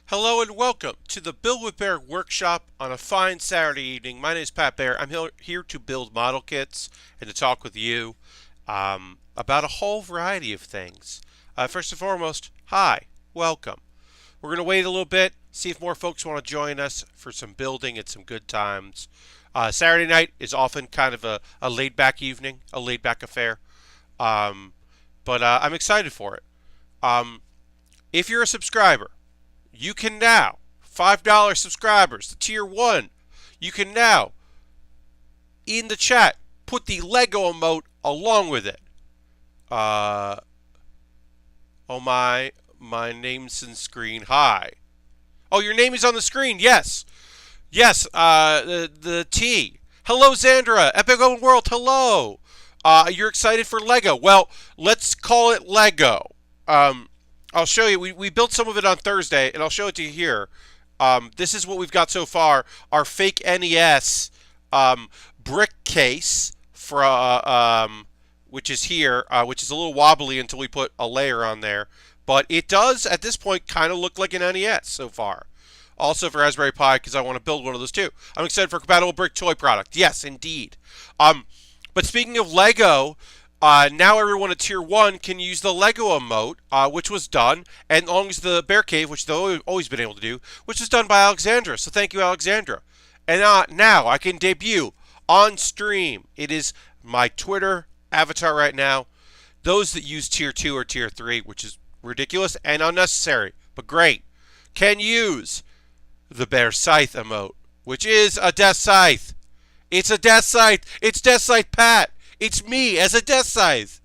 Hello and welcome to the Build with Baer Workshop on a fine Saturday evening. My name is Pat Baer. I'm here to build model kits and to talk with you about a whole variety of things. First and foremost, hi, welcome. We're going to wait a little bit, see if more folks want to join us for some building and some good times. Saturday night is often kind of a laid-back evening, a laid-back affair, but I'm excited for it. If you're a subscriber, you can now, $5 subscribers, the tier 1, you can now, in the chat, put the Lego emote along with it. Oh my name's in screen. Hi. Oh, your name is on the screen. Yes. Yes, the T. Hello, Xandra. Epic Open World, hello. You're excited for Lego. Well, let's call it Lego. I'll show you. We built some of it on Thursday, and I'll show it to you here. This is what we've got so far. Our fake NES brick case, which is here, which is a little wobbly until we put a layer on there. But it does, at this point, kind of look like an NES so far. Also for Raspberry Pi, because I want to build one of those too. I'm excited for a compatible brick toy product. Yes, indeed. But speaking of Lego, now everyone at Tier 1 can use the Lego emote, which was done, and as long as the Bear Cave, which they've always been able to do, which was done by Alexandra. So thank you, Alexandra. And now I can debut on stream. It is my Twitter avatar right now. Those that use Tier 2 or Tier 3, which is ridiculous and unnecessary, but great, can use the Bear Scythe emote, which is a Death Scythe. It's a Death Scythe. It's Death Scythe Pat. It's me as a Death Scythe.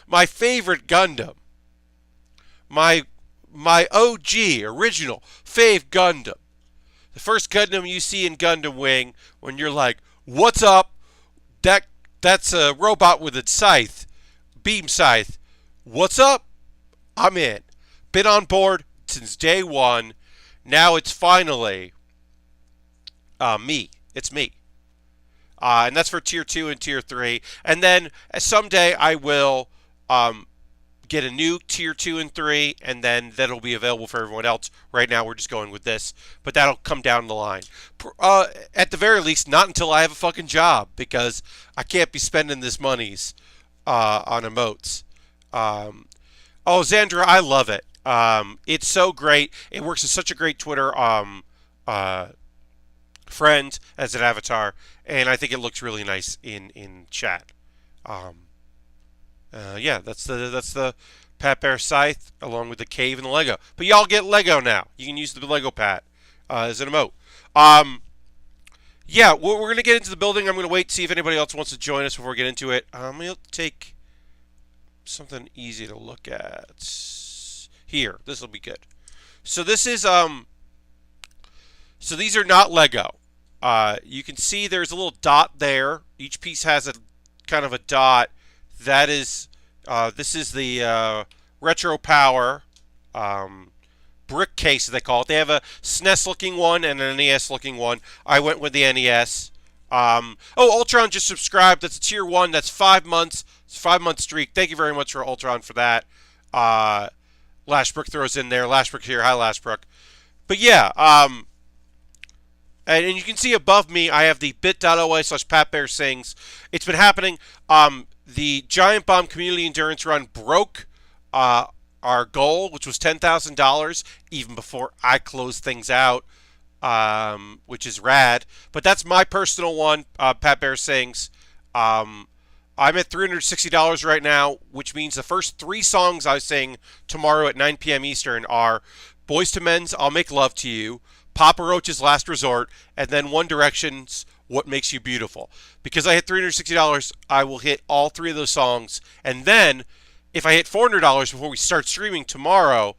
My favorite Gundam. My OG, original, fave Gundam. The first Gundam you see in Gundam Wing when you're like, what's up? That's a robot with a scythe. Beam scythe. What's up? I'm in. Been on board since day one. Now it's finally me. It's me. And that's for Tier 2 and Tier 3. And then someday I will get a new Tier 2 and 3, and then that'll be available for everyone else. Right now we're just going with this, but that'll come down the line. At the very least, not until I have a fucking job, because I can't be spending this monies on emotes. Oh, Xandra, I love it. It's so great. It works as such a great Twitter friend as an avatar, and I think it looks really nice in chat. Yeah, that's the Pat Bear Scythe along with the cave and the Lego. But y'all get Lego now. You can use the Lego Pat as an emote. Yeah, we're gonna get into the building. I'm gonna wait to see if anybody else wants to join us before we get into it. I'm gonna take something easy to look at here. This will be good. So this is so these are not Lego. You can see there's a little dot there. Each piece has a kind of a dot. That is, this is the Retro Power brick case, they call it. They have a SNES looking one and an NES looking one. I went with the NES. Oh, Ultron just subscribed. That's a Tier 1. That's 5 months. It's a 5-month streak. Thank you very much for Ultron for that. Lashbrook throws in there. Lashbrook here. Hi, Lashbrook. But yeah, and you can see above me, I have the bit.ly/PatBearSings. It's been happening. The Giant Bomb Community Endurance Run broke our goal, which was $10,000, even before I closed things out, which is rad. But that's my personal one, Pat Bear Sings. I'm at $360 right now, which means the first 3 songs I sing tomorrow at 9 p.m. Eastern are Boyz II Men's I'll Make Love to You, Papa Roach's Last Resort, and then One Direction's What Makes You Beautiful. Because I hit $360, I will hit all 3 of those songs. And then, if I hit $400 before we start streaming tomorrow,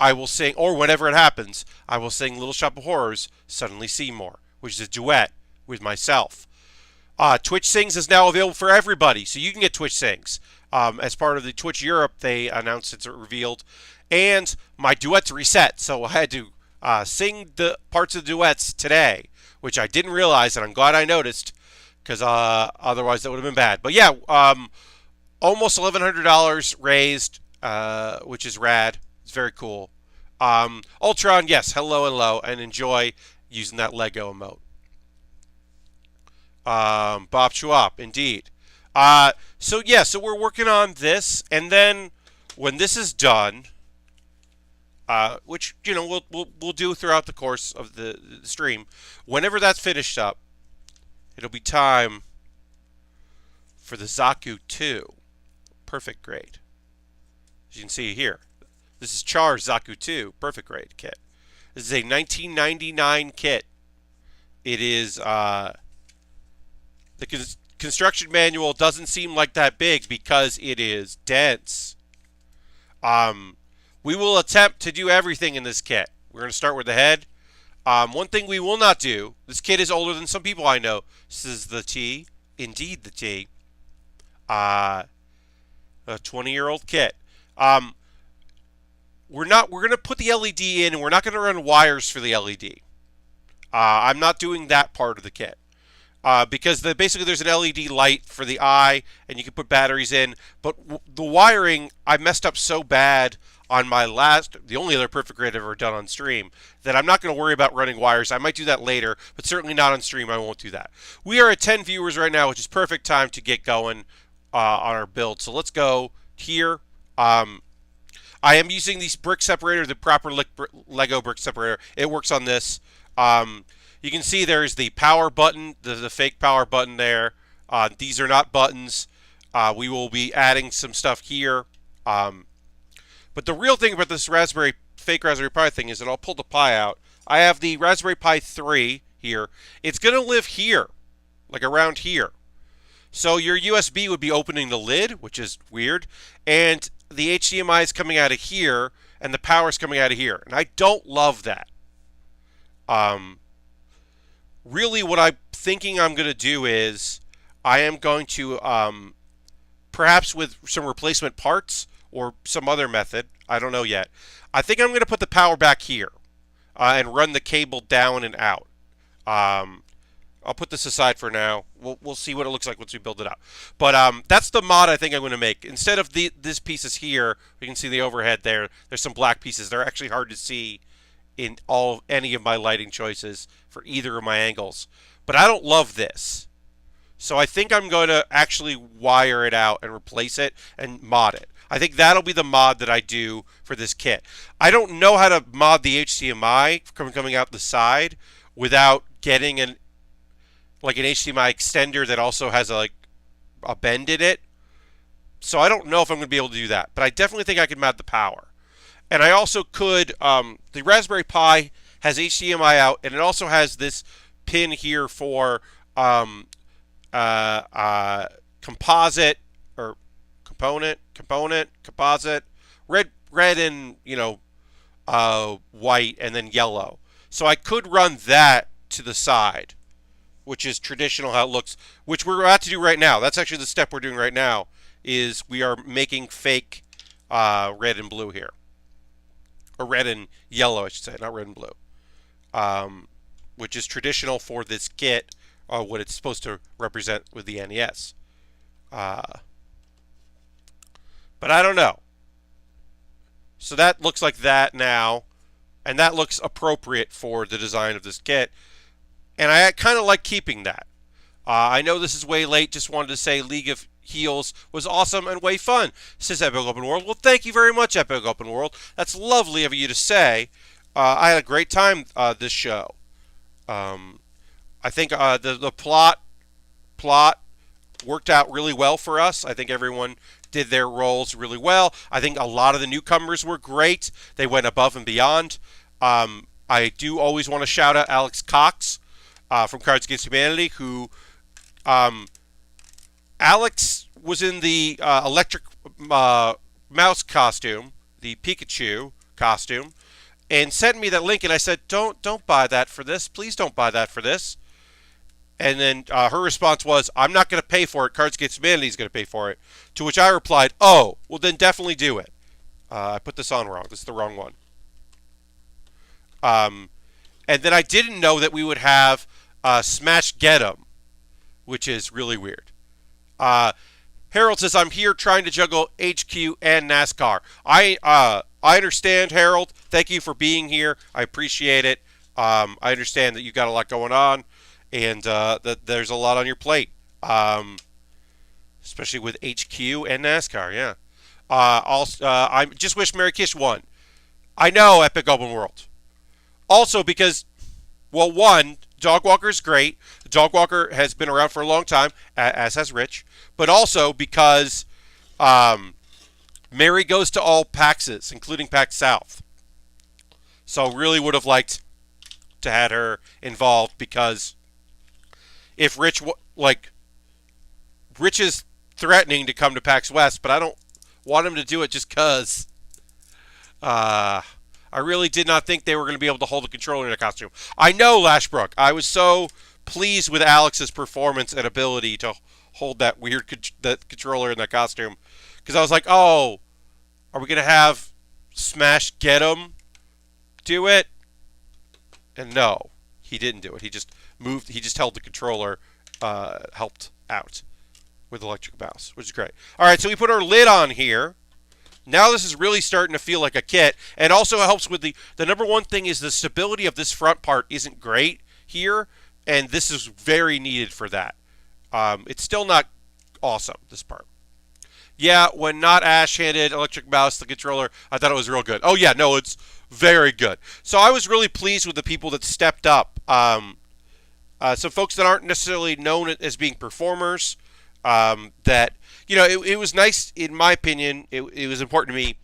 I will sing, or whenever it happens, I will sing Little Shop of Horrors, Suddenly Seymour, which is a duet with myself. Twitch Sings is now available for everybody, so you can get Twitch Sings. As part of the Twitch Europe, they announced it's revealed. And my duets reset, so I had to sing the parts of the duets today, which I didn't realize, and I'm glad I noticed, because otherwise that would have been bad. But yeah, almost $1,100 raised, which is rad. It's very cool. Ultron, yes, hello, hello, and enjoy using that Lego emote. Bob Schwab, indeed. So we're working on this, and then when this is done, which we'll do throughout the course of the stream, whenever that's finished up, it'll be time for the Zaku II perfect grade. As you can see here, this is Char's Zaku II perfect grade kit. This is a 1999 kit. It is the construction manual doesn't seem like that big because it is dense. We will attempt to do everything in this kit. We're going to start with the head. One thing we will not do, this kit is older than some people I know. This is the T, indeed the T. A 20-year-old kit. We're going to put the LED in, and we're not going to run wires for the LED. I'm not doing that part of the kit. Because basically there's an LED light for the eye, and you can put batteries in. But the wiring, I messed up so bad on my the only other perfect grade I've ever done on stream, that I'm not going to worry about running wires. I might do that later, but certainly not on stream. I won't do that. We are at 10 viewers right now, which is perfect time to get going on our build. So let's go here. I am using these brick separator, the proper Lego brick separator. It works on this. You can see there's the power button, the fake power button there. These are not buttons. We will be adding some stuff here. But the real thing about this fake Raspberry Pi thing is that I'll pull the Pi out. I have the Raspberry Pi 3 here. It's going to live here, like around here. So your USB would be opening the lid, which is weird. And the HDMI is coming out of here, and the power is coming out of here. And I don't love that. Really what I'm thinking I'm going to do is I am going to, perhaps with some replacement parts or some other method, I don't know yet, I think I'm going to put the power back here and run the cable down and out. I'll put this aside for now. We'll see what it looks like once we build it out. But that's the mod I think I'm going to make. Instead of this pieces here, you can see the overhead there. There's some black pieces. They're actually hard to see in any of my lighting choices for either of my angles. But I don't love this. So I think I'm going to actually wire it out and replace it and mod it. I think that'll be the mod that I do for this kit. I don't know how to mod the HDMI coming out the side without getting an HDMI extender that also has a bend in it. So I don't know if I'm going to be able to do that. But I definitely think I can mod the power. And I also could, the Raspberry Pi has HDMI out, and it also has this pin here for composite or composite, red and white, and then yellow. So I could run that to the side, which is traditional how it looks, which we're about to do right now. That's actually the step we're doing right now, is we are making fake red and blue here. Or red and yellow, I should say, not red and blue. Which is traditional for this kit, what it's supposed to represent with the NES. But I don't know. So that looks like that now, and that looks appropriate for the design of this kit. And I kind of like keeping that. I know this is way late, just wanted to say League of Heels was awesome and way fun, says Epic Open World. Well, thank you very much, Epic Open World. That's lovely of you to say. I had a great time this show. I think the plot worked out really well for us. I think everyone did their roles really well. I think a lot of the newcomers were great. They went above and beyond. I do always want to shout out Alex Cox from Cards Against Humanity, who Alex was in the electric mouse costume, the Pikachu costume, and sent me that link, and I said, don't buy that for this. Please don't buy that for this. And then her response was, I'm not going to pay for it. Cards Against Humanity is going to pay for it. To which I replied, oh, well then definitely do it. I put this on wrong. This is the wrong one. And then I didn't know that we would have Smash Get 'em, which is really weird. Harold says, I'm here trying to juggle HQ and NASCAR. I I understand, Harold. Thank you for being here. I appreciate it. I understand that you've got a lot going on, and that there's a lot on your plate, especially with HQ and NASCAR. Yeah. Also, I just wish Mary Kish won. I know Epic Open World. Also because, well, one, Dogwalker is great. Dogwalker has been around for a long time, as has Rich. But also because Mary goes to all PAXs, including PAX South. So really would have liked to had her involved, because if Rich Rich is threatening to come to PAX West, but I don't want him to do it just because. I really did not think they were going to be able to hold a controller in a costume. I know, Lashbrook. I was so pleased with Alex's performance and ability to hold that weird that controller in that costume, because I was like, oh, are we going to have Smash Get 'em do it? And no, he didn't do it. He just moved. He just held the controller, helped out with electric mouse, which is great. All right, so we put our lid on here. Now this is really starting to feel like a kit, and also it helps with the number one thing is the stability of this front part isn't great here, and this is very needed for that. It's still not awesome, this part. Yeah, when not Ash-handed electric mouse, the controller, I thought it was real good. Oh yeah, no, it's very good. So I was really pleased with the people that stepped up. Some folks that aren't necessarily known as being performers, that, you know, it was nice, in my opinion, it was important to me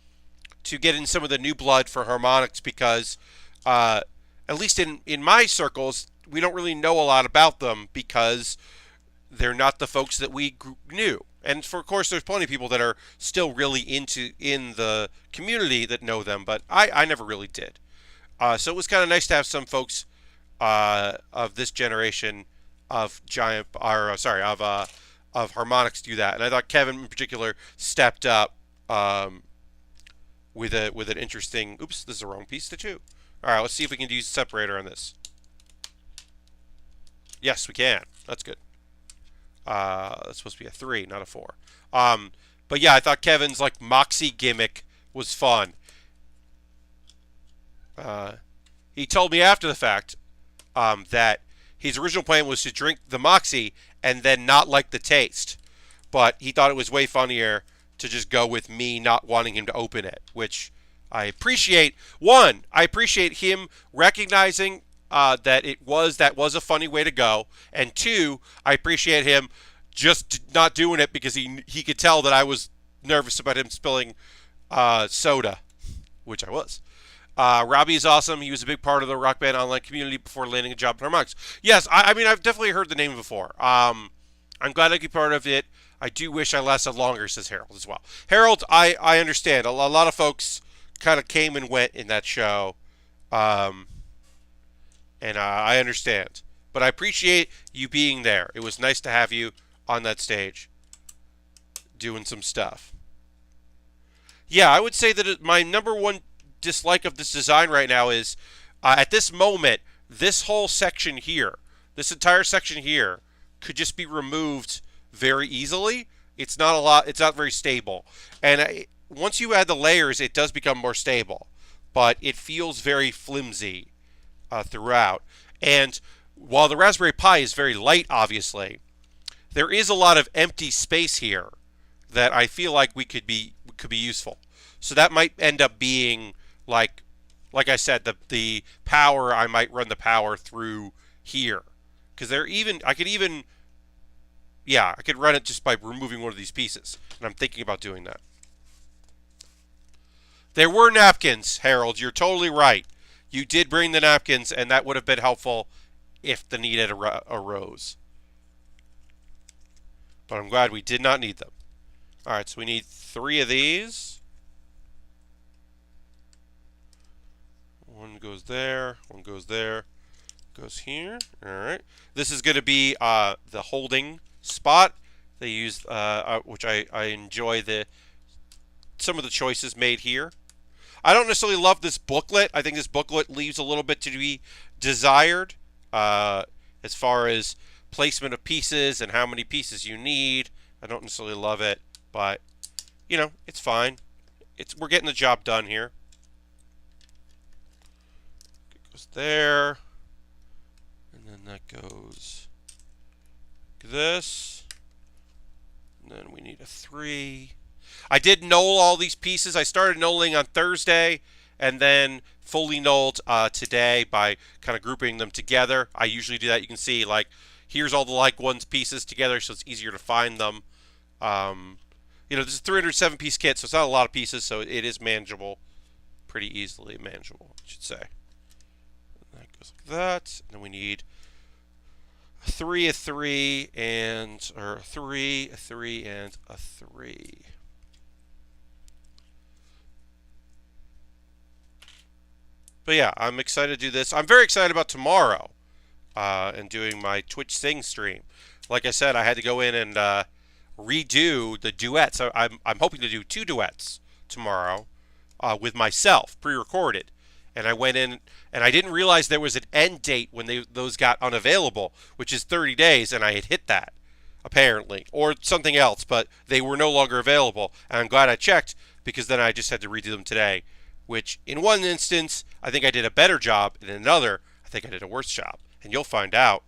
to get in some of the new blood for harmonics, because at least in my circles, we don't really know a lot about them because they're not the folks that we knew. And of course, there's plenty of people that are still really in the community that know them, but I never really did. So it was kind of nice to have some folks of this generation of of harmonics do that, and I thought Kevin in particular stepped up with an interesting. Oops, this is the wrong piece to chew. All right, let's see if we can use a separator on this. Yes, we can. That's good. That's supposed to be a 3, not a 4. But yeah, I thought Kevin's like Moxie gimmick was fun. He told me after the fact that his original plan was to drink the Moxie and then not like the taste, but he thought it was way funnier to just go with me not wanting him to open it, which I appreciate. One, I appreciate him recognizing that was a funny way to go, and two, I appreciate him just not doing it because he could tell that I was nervous about him spilling soda, which I was. Robbie is awesome. He was a big part of the Rock Band online community before landing a job at harmonics. Yes, I mean, I've definitely heard the name before. I'm glad I could be part of it. I do wish I lasted longer, says Harold as well. Harold, I understand. A lot of folks kind of came and went in that show. And I understand. But I appreciate you being there. It was nice to have you on that stage doing some stuff. Yeah, I would say that my number one dislike of this design right now is, at this moment, this whole section here, this entire section here, could just be removed very easily. It's not a lot. It's not very stable. And once you add the layers, it does become more stable. But it feels very flimsy throughout. And while the Raspberry Pi is very light, obviously, there is a lot of empty space here that I feel like could be useful. So that might end up being like I said, the power, I might run the power through here, because I could run it just by removing one of these pieces, and I'm thinking about doing that. There were napkins, Harold. You're totally right. You did bring the napkins, and that would have been helpful if the need had arose. But I'm glad we did not need them. All right, so we need 3 of these. One goes there, one goes there, goes here. All right. This is going to be the holding spot. They use, which I enjoy some of the choices made here. I don't necessarily love this booklet. I think this booklet leaves a little bit to be desired as far as placement of pieces and how many pieces you need. I don't necessarily love it, but you know, it's fine. We're getting the job done here. goes there. And then that goes this. And then we need a 3. I did null all these pieces. I started nulling on Thursday and then fully nulled today by kind of grouping them together. I usually do that. You can see, like, here's all the like ones pieces together, so it's easier to find them. This is a 307 piece kit, so it's not a lot of pieces, so it is manageable. Pretty easily manageable, I should say. And that goes like that. And then we need a 3, a 3, and or a 3, a 3, and a 3. But yeah, I'm excited to do this. I'm very excited about tomorrow and doing my Twitch Sing stream. Like I said, I had to go in and redo the duets. I'm hoping to do 2 duets tomorrow with myself, pre-recorded. And I went in, and I didn't realize there was an end date when those got unavailable, which is 30 days, and I had hit that, apparently. Or something else, but they were no longer available. And I'm glad I checked, because then I just had to redo them today. Which, in one instance, I think I did a better job. In another, I think I did a worse job. And you'll find out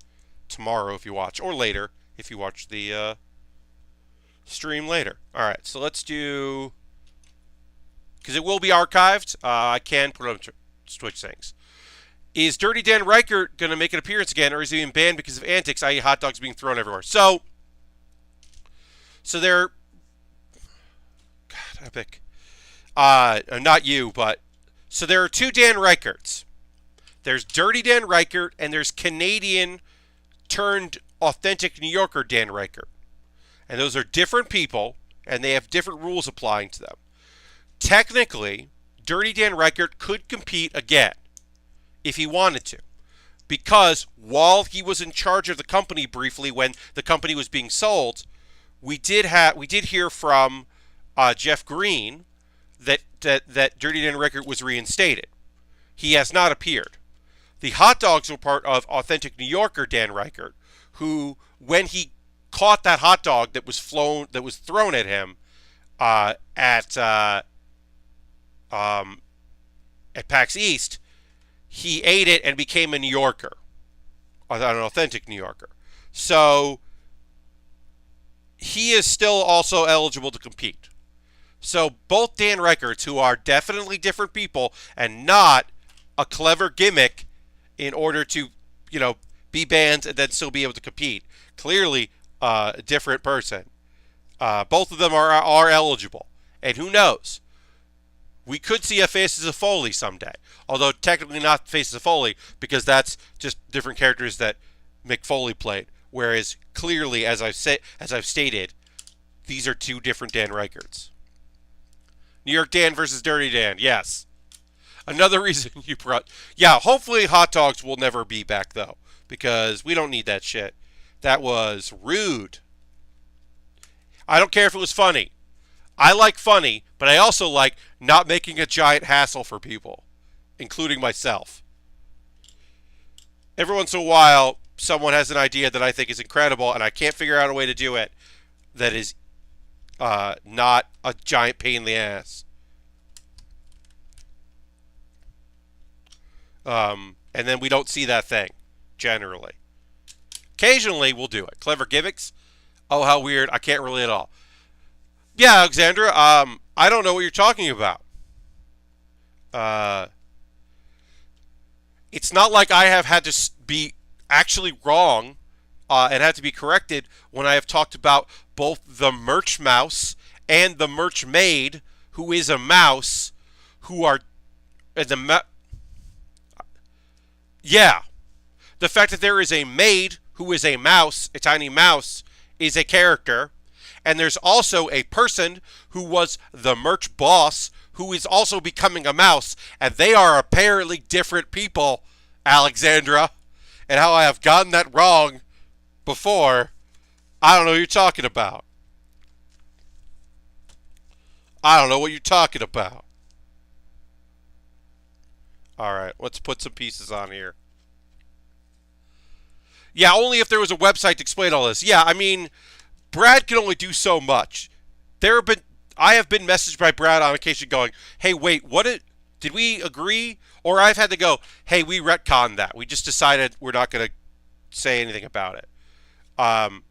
tomorrow if you watch, or later if you watch the stream later. All right, so let's do, because it will be archived. I can put it on Twitch things. Is Dirty Dan Reichert going to make an appearance again, or is he being banned because of antics, i.e. hot dogs being thrown everywhere? So they're, God, epic. Not you, but so there are 2 Dan Reicherts. There's Dirty Dan Reichert, and there's Canadian turned authentic New Yorker Dan Reichert. And those are different people, and they have different rules applying to them. Technically, Dirty Dan Reichert could compete again if he wanted to, because while he was in charge of the company briefly when the company was being sold, we did hear from Jeff Green that Dirty Dan Reichert was reinstated. He has not appeared. The hot dogs were part of authentic New Yorker Dan Reichert, who, when he caught that hot dog that was thrown at him at PAX East, he ate it and became a New Yorker, an authentic New Yorker. So he is still also eligible to compete. So both Dan Reicherts, who are definitely different people and not a clever gimmick in order to, be banned and then still be able to compete. Clearly a different person. Both of them are eligible. And who knows? We could see a Faces of Foley someday. Although technically not Faces of Foley, because that's just different characters that Mick Foley played. Whereas clearly, as I've stated, these are 2 different Dan Reicherts. New York Dan versus Dirty Dan, yes. Another reason you brought... Yeah, hopefully hot dogs will never be back, though. Because we don't need that shit. That was rude. I don't care if it was funny. I like funny, but I also like not making a giant hassle for people, including myself. Every once in a while, someone has an idea that I think is incredible, and I can't figure out a way to do it that is not a giant pain in the ass. And then we don't see that thing, generally. Occasionally, we'll do it. Clever gimmicks? Oh, how weird. I can't relate at all. Yeah, Alexandra, I don't know what you're talking about. It's not like I have had to be actually wrong and had to be corrected when I have talked about both the merch mouse and the merch maid, who is a mouse, who are... Yeah. The fact that there is a maid who is a mouse, a tiny mouse, is a character. And there's also a person who was the merch boss who is also becoming a mouse. And they are apparently different people, Alexandra. And how I have gotten that wrong before, I don't know what you're talking about. I don't know what you're talking about. Alright, let's put some pieces on here. Yeah, only if there was a website to explain all this. Yeah, I mean, Brad can only do so much. I have been messaged by Brad on occasion going, hey, wait, Did we agree? Or I've had to go, hey, we retconned that. We just decided we're not going to say anything about it. Um,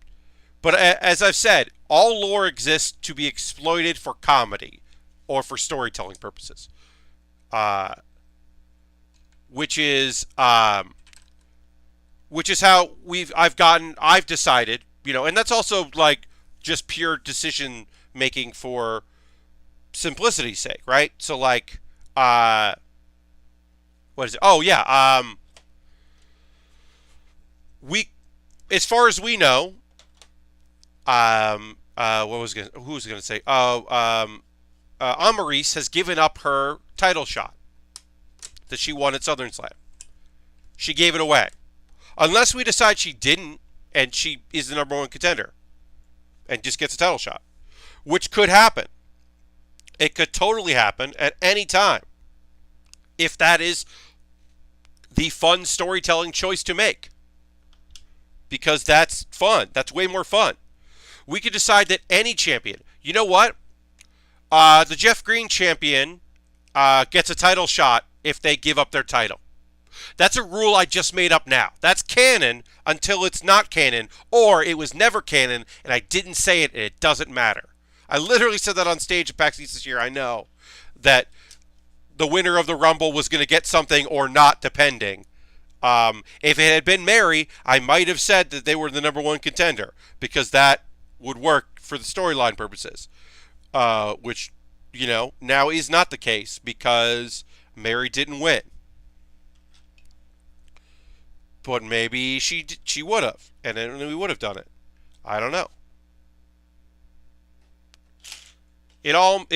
but as I've said, all lore exists to be exploited for comedy or for storytelling purposes. Uh, which is how I've decided, and that's also like just pure decision making for simplicity's sake, right? So like, what is it? Oh yeah, we, as far as we know, who was gonna say? Oh, Amaris has given up her title shot that she won at Southern Slam. She gave it away. Unless we decide she didn't and she is the number one contender and just gets a title shot, which could happen. It could totally happen at any time if that is the fun storytelling choice to make. Because that's fun. That's way more fun. We could decide that any champion, you know what? The Jeff Green champion gets a title shot if they give up their title. That's a rule I just made up now. That's canon until it's not canon, or it was never canon, and I didn't say it, and it doesn't matter. I literally said that on stage at PAX East this year. I know that the winner of the Rumble was going to get something or not, depending. If it had been Mary, I might have said that they were the number one contender, because that would work for the storyline purposes. Which, now is not the case, because Mary didn't win. But maybe she would have, and then we would have done it. I don't know. It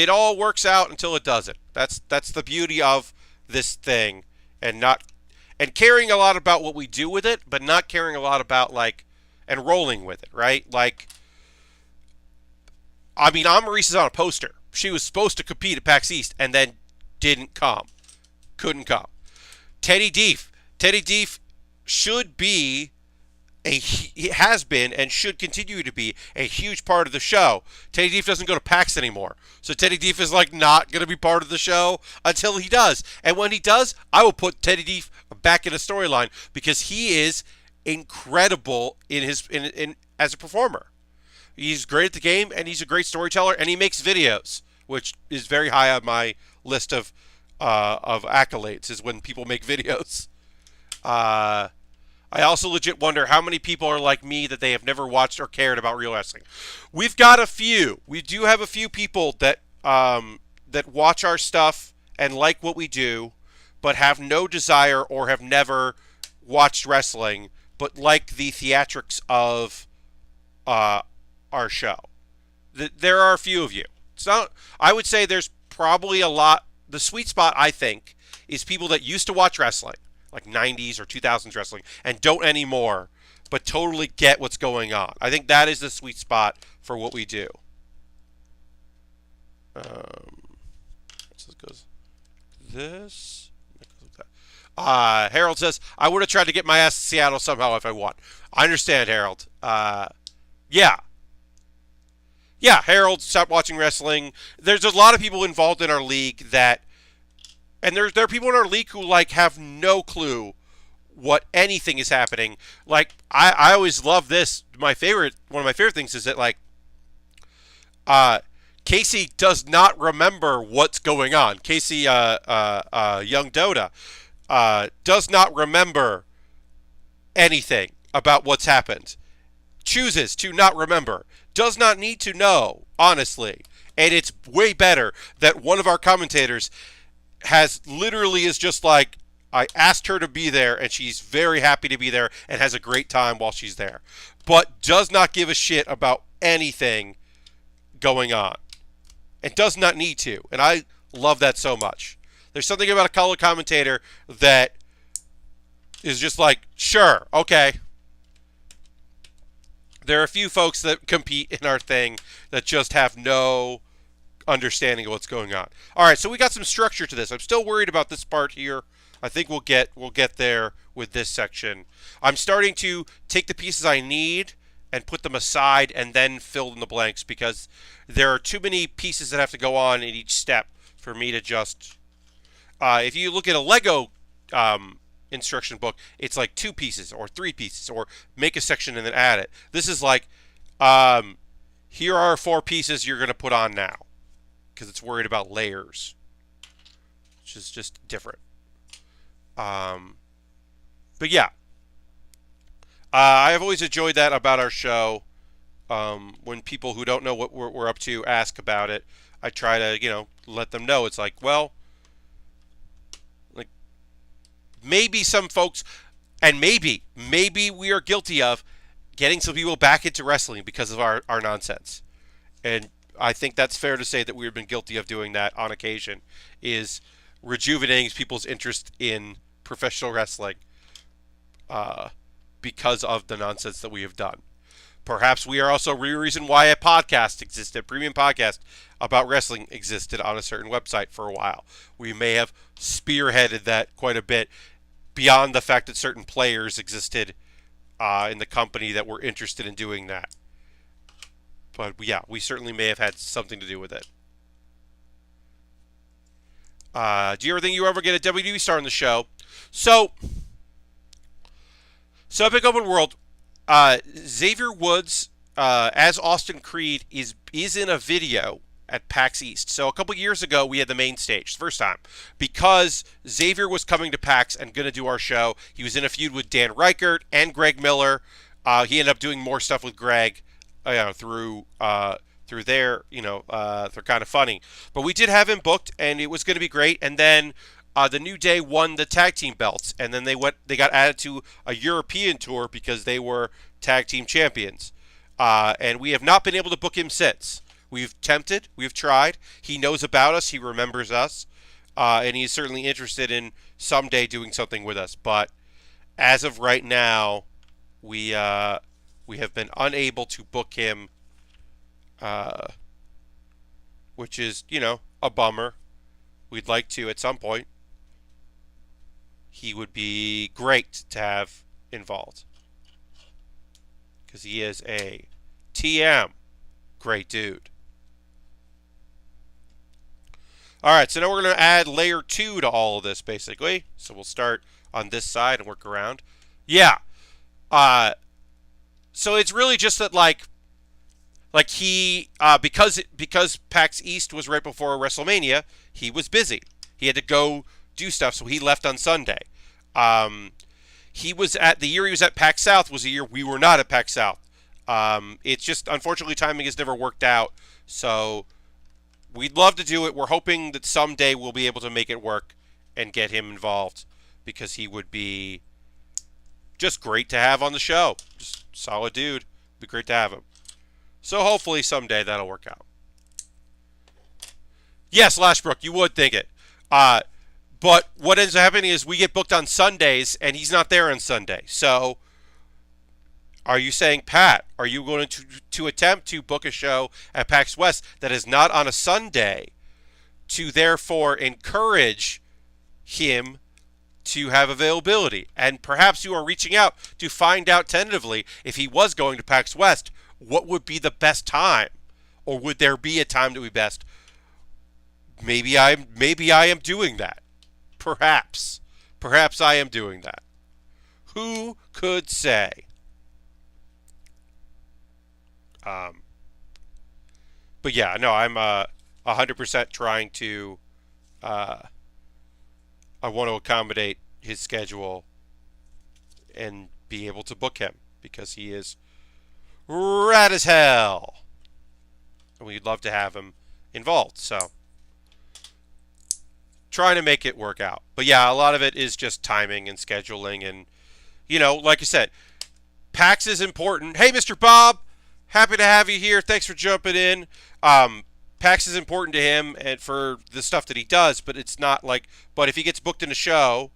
all works out until it doesn't. That's the beauty of this thing, and caring a lot about what we do with it, but not caring a lot about and rolling with it, right? Amaris is on a poster. She was supposed to compete at PAX East and then didn't come, couldn't come. Teddy Deef should be has been and should continue to be a huge part of the show. Teddy Deef doesn't go to PAX anymore. So Teddy Deef is not going to be part of the show until he does. And when he does, I will put Teddy Deef back in a storyline, because he is incredible in as a performer. He's great at the game, and he's a great storyteller, and he makes videos, which is very high on my list of accolades, is when people make videos. I also legit wonder how many people are like me, that they have never watched or cared about real wrestling. We've got a few. We do have a few people that watch our stuff and like what we do, but have no desire or have never watched wrestling, but like the theatrics of our show. There are a few of you. It's not. I would say there's probably a lot. The sweet spot, I think, is people that used to watch wrestling, like 90s or 2000s wrestling, and don't anymore, but totally get what's going on. I think that is the sweet spot for what we do. So it goes this. Harold says, I would have tried to get my ass to Seattle somehow if I won. I understand, Harold. Yeah. Yeah, Harold stopped watching wrestling. There's a lot of people involved in our league and there are people in our league who have no clue what anything is happening. I always love this. One of my favorite things is that Casey does not remember what's going on. Casey Young Dota does not remember anything about what's happened. Chooses to not remember. Does not need to know, honestly. And it's way better that one of our commentators is just I asked her to be there, and she's very happy to be there and has a great time while she's there. But does not give a shit about anything going on. And does not need to. And I love that so much. There's something about a color commentator that is just sure, okay. There are a few folks that compete in our thing that just have no understanding of what's going on. All right, so we got some structure to this. I'm still worried about this part here. I think we'll get there with this section. I'm starting to take the pieces I need and put them aside and then fill in the blanks, because there are too many pieces that have to go on in each step for me to just... If you look at a Lego instruction book, it's like 2 pieces or 3 pieces, or make a section and then add it. This is like, here are 4 pieces you're going to put on now, because it's worried about layers, which is just different. But yeah, I've always enjoyed that about our show. When people who don't know what we're up to ask about it, I try to, let them know. It's like, well, like maybe some folks, and maybe we are guilty of getting some people back into wrestling because of our nonsense. And I think that's fair to say that we've been guilty of doing that on occasion, is rejuvenating people's interest in professional wrestling because of the nonsense that we have done. Perhaps we are also the reason why a podcast existed, a premium podcast about wrestling existed on a certain website for a while. We may have spearheaded that quite a bit beyond the fact that certain players existed in the company that were interested in doing that. But yeah, we certainly may have had something to do with it. Do you ever think you ever get a WWE star on the show? So Epic Open World, Xavier Woods as Austin Creed is in a video at PAX East. So a couple years ago, we had the main stage, first time, because Xavier was coming to PAX and going to do our show. He was in a feud with Dan Reichert and Greg Miller. He ended up doing more stuff with Greg through there, they're kind of funny. But we did have him booked, and it was going to be great. And then the New Day won the tag team belts, and then they got added to a European tour because they were tag team champions. And we have not been able to book him since. We've attempted, we've tried. He knows about us, he remembers us, and he's certainly interested in someday doing something with us. But as of right now, we have been unable to book him, which is, a bummer. We'd like to at some point. He would be great to have involved, because he is a TM great dude. Alright, so now we're going to add layer 2 to all of this, basically. So we'll start on this side and work around. Yeah. So it's really just that, like he, because PAX East was right before WrestleMania, he was busy. He had to go do stuff, so he left on Sunday. The year he was at PAX South was a year we were not at PAX South. It's just, unfortunately, timing has never worked out, so we'd love to do it. We're hoping that someday we'll be able to make it work and get him involved, because he would be just great to have on the show. Just solid dude. Be great to have him. So hopefully someday that'll work out. Yes, Lashbrook, you would think it. But what ends up happening is we get booked on Sundays, and he's not there on Sunday. So are you saying, Pat, are you going to attempt to book a show at PAX West that is not on a Sunday, to therefore encourage him to have availability? And perhaps you are reaching out to find out tentatively, if he was going to PAX West, what would be the best time? Or would there be a time that would be best? Maybe I am doing that. Perhaps I am doing that. Who could say? But yeah, no, I'm 100% trying to. I want to accommodate his schedule and be able to book him, because he is rad as hell, and we'd love to have him involved. So trying to make it work out. But yeah, a lot of it is just timing and scheduling, and like I said, PAX is important. Hey, Mr. Bob, happy to have you here. Thanks for jumping in. PAX is important to him and for the stuff that he does, but it's not like, but if he gets booked in a show,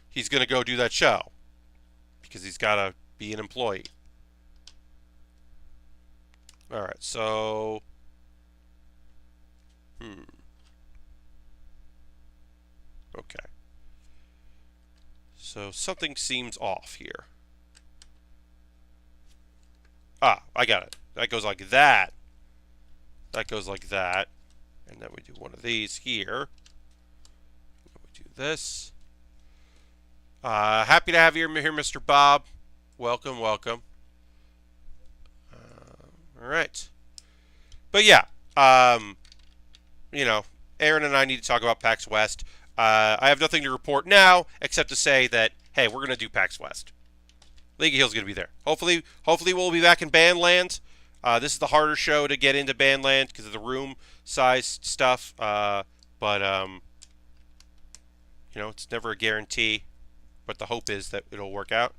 he's going to go do that show, because he's got to be an employee. All right, so okay. So something seems off here. Ah, I got it. That goes like that. That goes like that. And then we do one of these here. We do this. Happy to have you here, Mr. Bob. Welcome, welcome. All right. But yeah, you know, Aaron and I need to talk about PAX West. I have nothing to report now except to say that, hey, we're going to do PAX West. League of Heels is going to be there. Hopefully we'll be back in Bandland. This is the harder show to get into Bandland because of the room size stuff. But you know, it's never a guarantee. But the hope is that it'll work out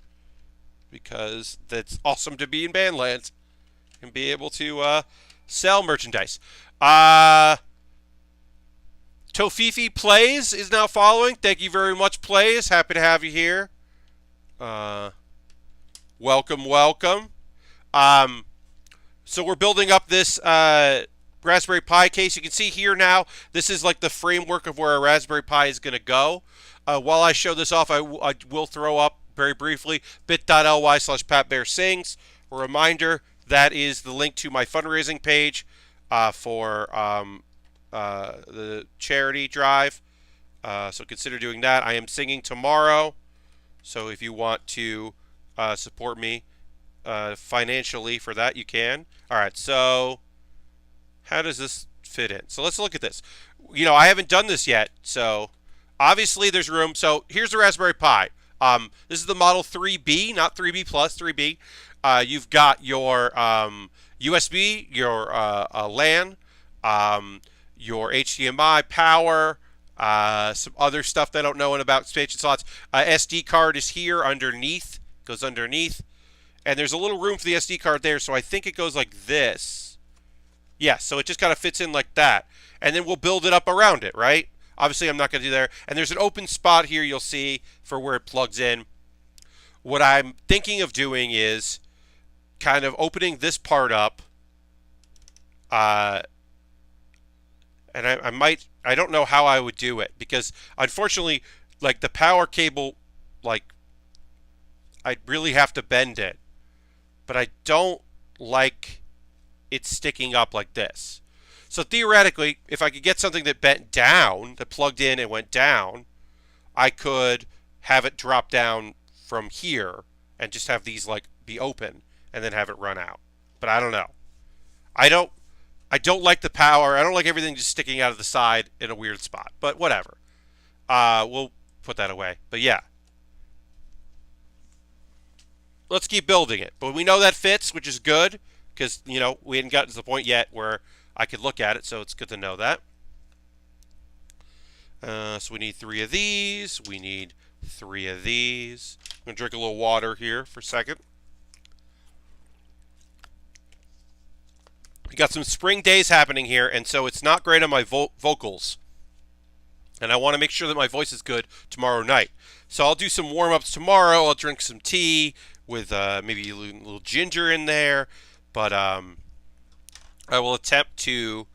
because that's awesome to be in Bandland and be able to sell merchandise. Tofifi Plays is now following. Thank you very much, Plays. Happy to have you here. Welcome, welcome. So we're building up this Raspberry Pi case. You can see here now, this is like the framework of where a Raspberry Pi is going to go. While I show this off, I will throw up very briefly bit.ly/PatBearSings. A reminder, that is the link to my fundraising page for the charity drive. So consider doing that. I am singing tomorrow. So if you want to support me financially for that, you can. All right, so how does this fit in? So let's look at this. You know, I haven't done this yet, so obviously there's room. So here's the Raspberry Pi. This is the Model 3B, not 3B Plus, 3B. You've got your USB, your LAN, your HDMI power, some other stuff that I don't know about expansion slots. SD card is here underneath, goes underneath. And there's a little room for the SD card there, so I think it goes like this. Yeah, so it just kind of fits in like that. And then we'll build it up around it, right? Obviously, I'm not going to do there. And there's an open spot here you'll see for where it plugs in. What I'm thinking of doing is kind of opening this part up. And I don't know how I would do it because unfortunately, like the power cable, like I'd really have to bend it, but I don't like it sticking up like this. So theoretically, if I could get something that bent down, that plugged in and went down, I could have it drop down from here and just have these like be open and then have it run out. But I don't know. I don't like the power. I don't like everything just sticking out of the side in a weird spot. But whatever. We'll put that away. But yeah. Let's keep building it. But we know that fits, which is good. Because, you know, we hadn't gotten to the point yet where I could look at it. So it's good to know that. So we need 3 of these. We need 3 of these. I'm going to drink a little water here for a second. We got some spring days happening here, and so it's not great on my vocals. And I want to make sure that my voice is good tomorrow night. So I'll do some warm-ups tomorrow. I'll drink some tea with maybe a little ginger in there. But I will attempt to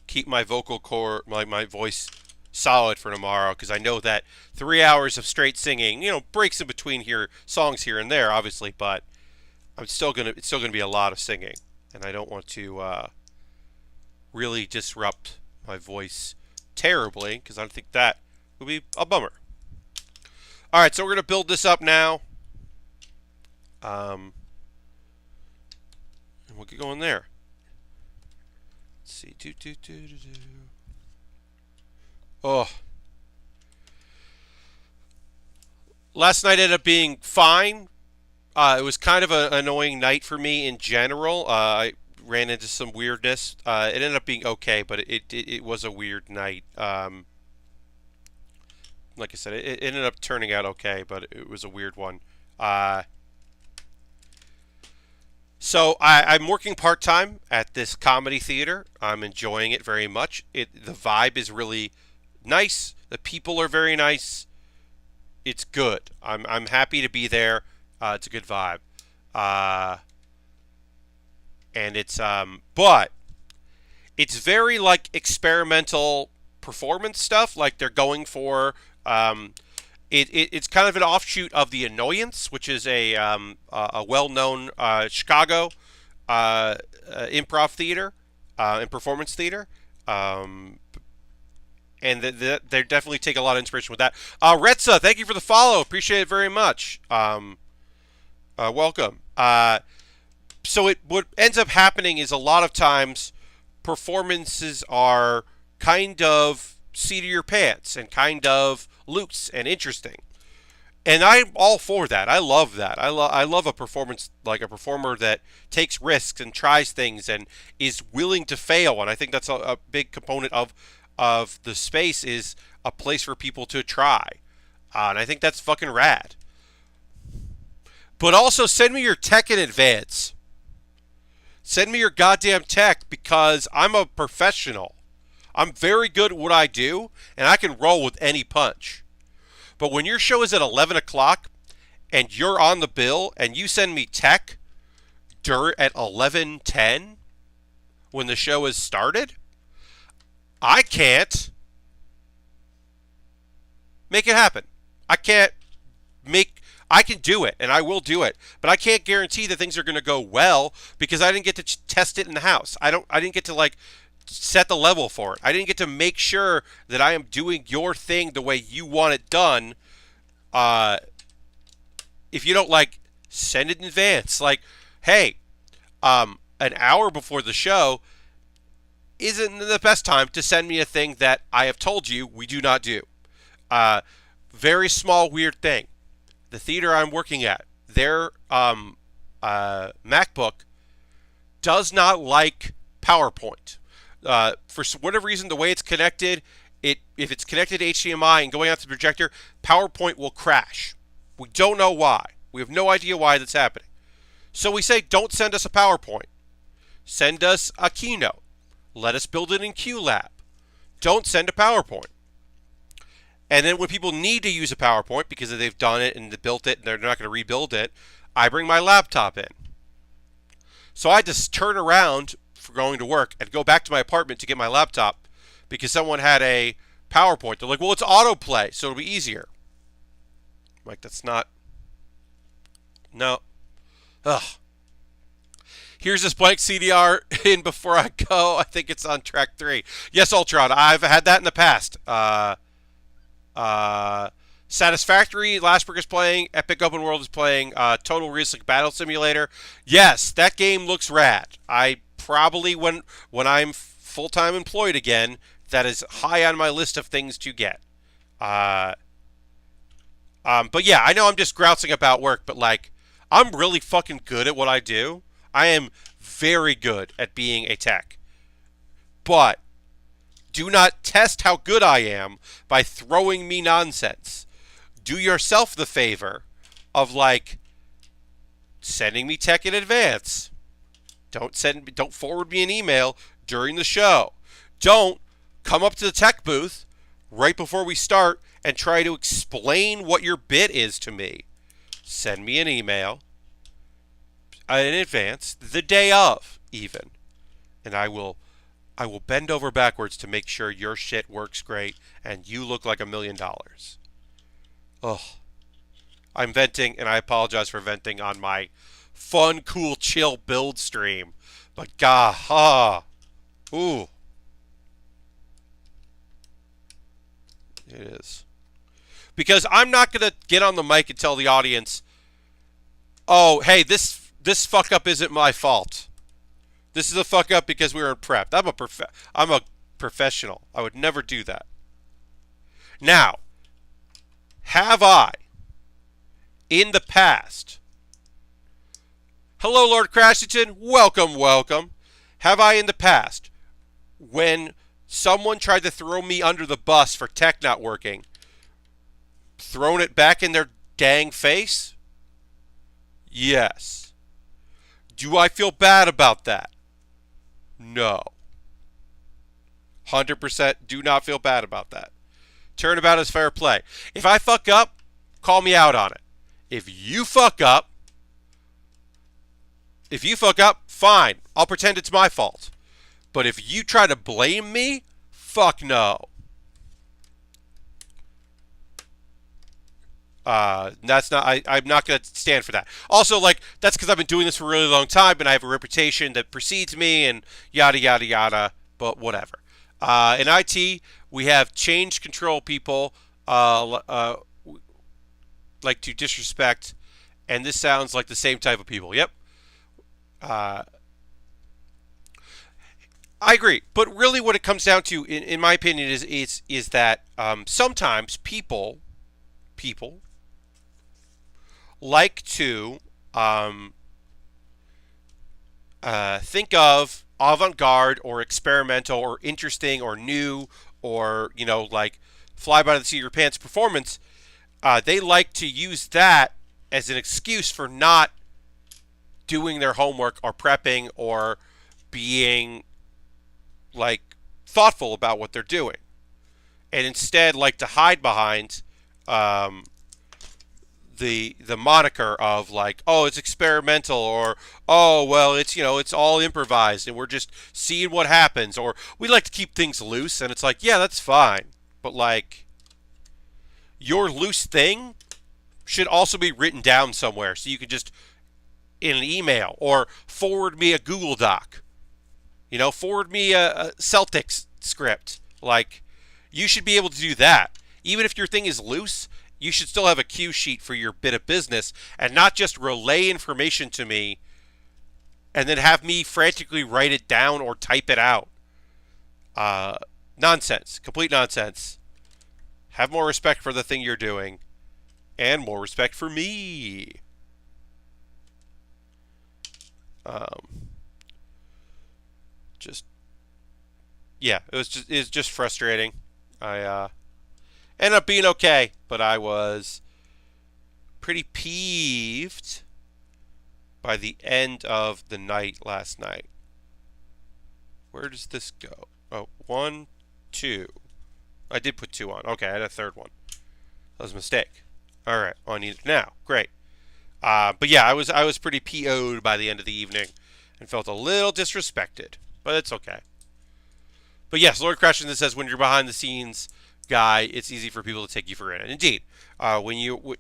keep my vocal cord, my voice solid for tomorrow, because I know that 3 hours of straight singing, you know, breaks in between here, songs here and there, obviously, but it's still gonna be a lot of singing. And I don't want to really disrupt my voice terribly, because I think that would be a bummer. All right, so we're going to build this up now. And we'll get going there. Let's see. Oh. Last night ended up being fine. It was kind of an annoying night for me in general. I ran into some weirdness. It ended up being okay, but it was a weird night. Like I said, it ended up turning out okay, but it was a weird one. So I'm working part-time at this comedy theater. I'm enjoying it very much. The vibe is really nice. The people are very nice. It's good. I'm happy to be there. It's a good vibe. And it's but it's very like experimental performance stuff. Like they're going for it's kind of an offshoot of The Annoyance, which is a well-known Chicago improv theater and performance theater. And they definitely take a lot of inspiration with that. Retza, thank you for the follow. Appreciate it very much. Welcome. So what ends up happening is a lot of times performances are kind of seat of your pants and kind of loose and interesting. And I'm all for that. I love that. I love a performance, like a performer that takes risks and tries things and is willing to fail. And I think that's a big component of the space, is a place for people to try. And I think that's fucking rad. But also send me your tech in advance. Send me your goddamn tech, because I'm a professional. I'm very good at what I do, and I can roll with any punch. But when your show is at 11 o'clock and you're on the bill and you send me tech at 11:10 when the show has started, I can't make it happen. I can do it, and I will do it, but I can't guarantee that things are going to go well, because I didn't get to test it in the house. I didn't get to like set the level for it. I didn't get to make sure that I am doing your thing the way you want it done. If you don't like, send it in advance. Like, hey, an hour before the show isn't the best time to send me a thing that I have told you we do not do. Very small, weird thing. The theater I'm working at, their MacBook does not like PowerPoint. For whatever reason, the way it's connected, if it's connected to HDMI and going out to the projector, PowerPoint will crash. We don't know why. We have no idea why that's happening. So we say, don't send us a PowerPoint. Send us a Keynote. Let us build it in QLab. Don't send a PowerPoint. And then when people need to use a PowerPoint because they've done it and built it and they're not going to rebuild it, I bring my laptop in. So I just turn around for going to work and go back to my apartment to get my laptop because someone had a PowerPoint. They're like, well, it's autoplay, so it'll be easier. I'm like, that's not... No. Ugh. Here's this blank CDR in before I go. I think it's on track 3. Yes, Ultron, I've had that in the past. Satisfactory, Lastberg is playing, Epic Open World is playing, Total Realistic Battle Simulator. Yes, that game looks rad. I probably, when I'm full-time employed again, that is high on my list of things to get. But yeah, I know I'm just grousing about work, but like, I'm really fucking good at what I do. I am very good at being a tech. But do not test how good I am by throwing me nonsense. Do yourself the favor of like sending me tech in advance. Don't forward me an email during the show. Don't come up to the tech booth right before we start and try to explain what your bit is to me. Send me an email in advance, the day of even, and I will bend over backwards to make sure your shit works great and you look like $1 million. Ugh. I'm venting, and I apologize for venting on my fun, cool, chill build stream. But ooh. It is. Because I'm not going to get on the mic and tell the audience, oh, hey, this fuck up isn't my fault. This is a fuck up because we were in prep. I'm a professional. I would never do that. Now, have I, in the past... Hello, Lord Crashington. Welcome, welcome. Have I, in the past, when someone tried to throw me under the bus for tech not working, thrown it back in their dang face? Yes. Do I feel bad about that? No. 100% do not feel bad about that. Turnabout is fair play. If I fuck up, call me out on it. If you fuck up, fine. I'll pretend it's my fault. But if you try to blame me, fuck no. That's not. I'm not going to stand for that. Also, like, that's because I've been doing this for a really long time, and I have a reputation that precedes me, and yada yada yada. But whatever. In IT, we have change control people like to disrespect, and this sounds like the same type of people. Yep. Uh, I agree, but really, what it comes down to, in my opinion, is that sometimes people like to um, think of avant-garde or experimental or interesting or new or like fly by the seat of your pants performance. They like to use that as an excuse for not doing their homework or prepping or being like thoughtful about what they're doing, and instead like to hide behind um, the moniker of like, oh, it's experimental, or oh, well, it's all improvised and we're just seeing what happens, or we like to keep things loose, and it's like, yeah, that's fine, but like your loose thing should also be written down somewhere so you can just in an email or forward me a Google Doc. Forward me a Celtics script. Like, you should be able to do that. Even if your thing is loose, you should still have a cue sheet for your bit of business and not just relay information to me and then have me frantically write it down or type it out. Nonsense. Complete nonsense. Have more respect for the thing you're doing and more respect for me. Just yeah, it's just frustrating. I ended up being okay, but I was pretty peeved by the end of the night last night. Where does this go? Oh, 1, 2. I did put 2 on. Okay, I had a third one. That was a mistake. All right, I need it now. Great. But yeah, I was pretty PO'd by the end of the evening and felt a little disrespected, but it's okay. But yes, Lord Crashington says when you're behind the scenes guy, it's easy for people to take you for granted. Indeed, when you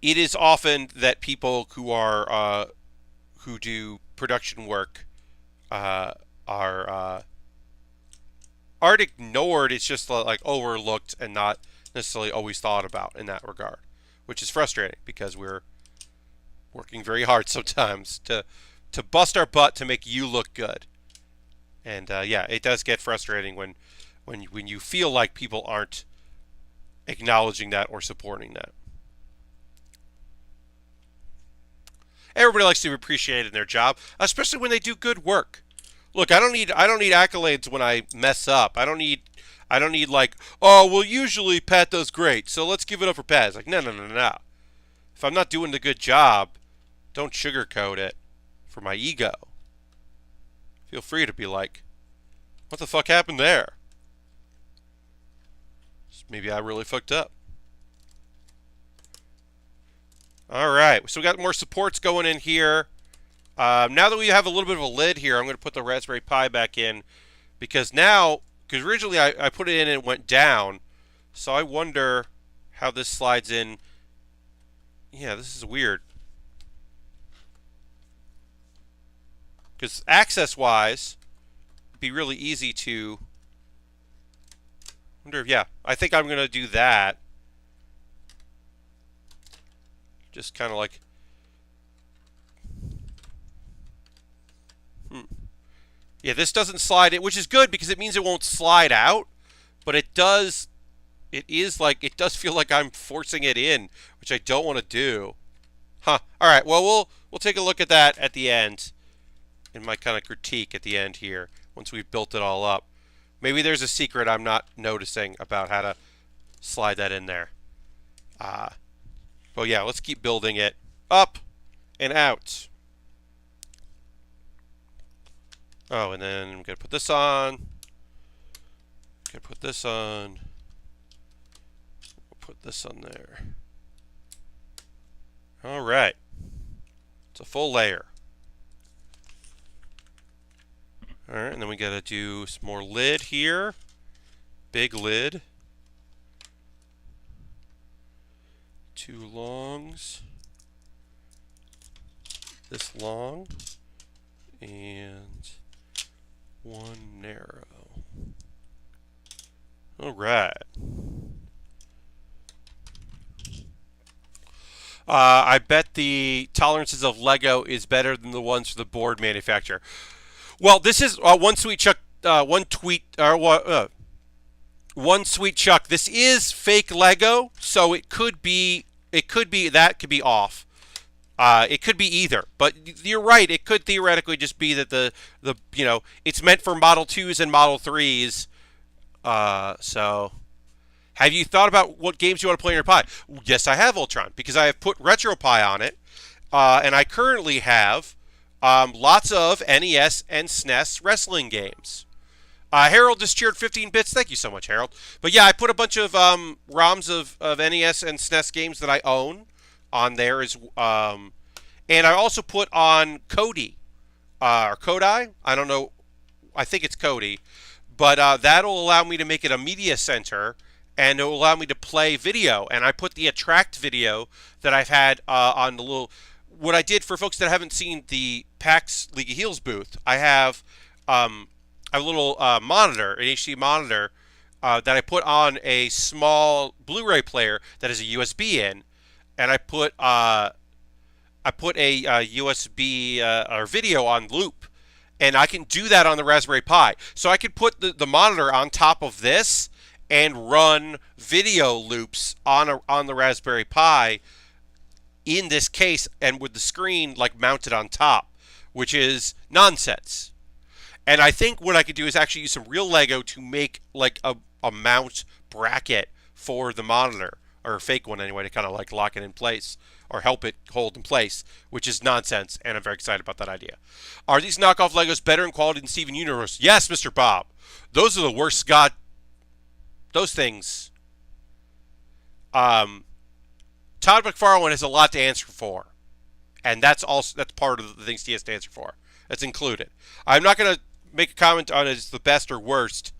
it is often that people who do production work are aren't ignored. It's just like overlooked and not necessarily always thought about in that regard, which is frustrating because we're working very hard sometimes to bust our butt to make you look good. And yeah, it does get frustrating when you feel like people aren't acknowledging that or supporting that. Everybody likes to be appreciated in their job, especially when they do good work. Look, I don't need accolades when I mess up. I don't need like, oh, well, usually Pat does great, so let's give it up for Pat. It's like, no, no, no, no. If I'm not doing the good job, don't sugarcoat it for my ego. Feel free to be like, what the fuck happened there? Maybe I really fucked up. All right, so we got more supports going in here. Now that we have a little bit of a lid here, I'm going to put the Raspberry Pi back in because originally I put it in and it went down, so I wonder how this slides in. Yeah, this is weird. Because access-wise, it'd be really easy to wonder if, yeah, I think I'm going to do that. Just kind of like, yeah, this doesn't slide in, which is good because it means it won't slide out, but it does feel like I'm forcing it in, which I don't want to do. Huh. All right. Well, we'll take a look at that at the end in my kind of critique at the end here once we've built it all up. Maybe there's a secret I'm not noticing about how to slide that in there. But yeah, let's keep building it up and out. Oh, and then I'm going to put this on. Going to put this on. We'll put this on there. All right. It's a full layer. All right, and then we got to do some more lid here. Big lid. 2 longs. This long. And One narrow. All right. I bet the tolerances of Lego is better than the ones for the board manufacturer. Well, this is one sweet chuck. One sweet chuck. This is fake Lego, so it could be. It could be that could be off. It could be either, but you're right. It could theoretically just be that the it's meant for Model 2s and Model 3s. So, have you thought about what games you want to play in your Pi? Yes, I have Ultron because I have put RetroPie on it, and I currently have lots of NES and SNES wrestling games. Harold just cheered 15 bits. Thank you so much, Harold. But yeah, I put a bunch of ROMs of NES and SNES games that I own on there and I also put on Kodi or Kodai. I don't know. I think it's Kodi, but that'll allow me to make it a media center, and it'll allow me to play video. And I put the Attract video that I've had on the little. What I did for folks that haven't seen the PAX League of Heels booth, I have a little monitor, an HD monitor, that I put on a small Blu-ray player that has a USB in, and I put a USB or video on loop, and I can do that on the Raspberry Pi. So I could put the monitor on top of this and run video loops on the Raspberry Pi in this case, and with the screen like mounted on top, which is nonsense. And I think what I could do is actually use some real Lego to make like a mount bracket for the monitor, or a fake one anyway, to kind of like lock it in place or help it hold in place, which is nonsense, and I'm very excited about that idea. Are these knockoff Legos better in quality than Steven Universe? Yes, Mr. Bob. Those are the worst. God, those things. Todd McFarlane has a lot to answer for, and that's part of the things he has to answer for. That's included. I'm not going to make a comment on it as the best or worst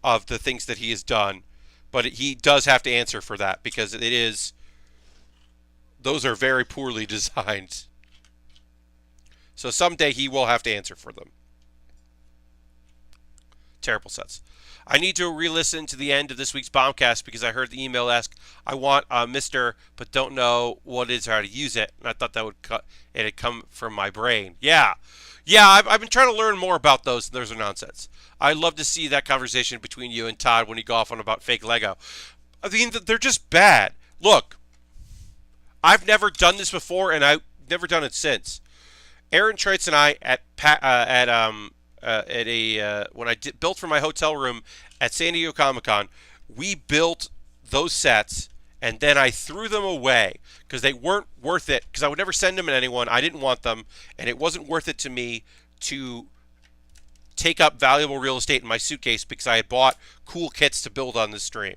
of the things that he has done, but he does have to answer for that because those are very poorly designed. So someday he will have to answer for them. Terrible sets. I need to re-listen to the end of this week's Bombcast because I heard the email ask, I want Mr. but don't know what it is or how to use it. And I thought that it had come from my brain. Yeah, I've been trying to learn more about those. Those are nonsense. I'd love to see that conversation between you and Todd when you go off on about fake Lego. I mean, they're just bad. Look, I've never done this before, and I've never done it since. Aaron Treitz and I when I built for my hotel room at San Diego Comic-Con, we built those sets, and then I threw them away because they weren't worth it, because I would never send them to anyone. I didn't want them, and it wasn't worth it to me to take up valuable real estate in my suitcase because I had bought cool kits to build on the stream.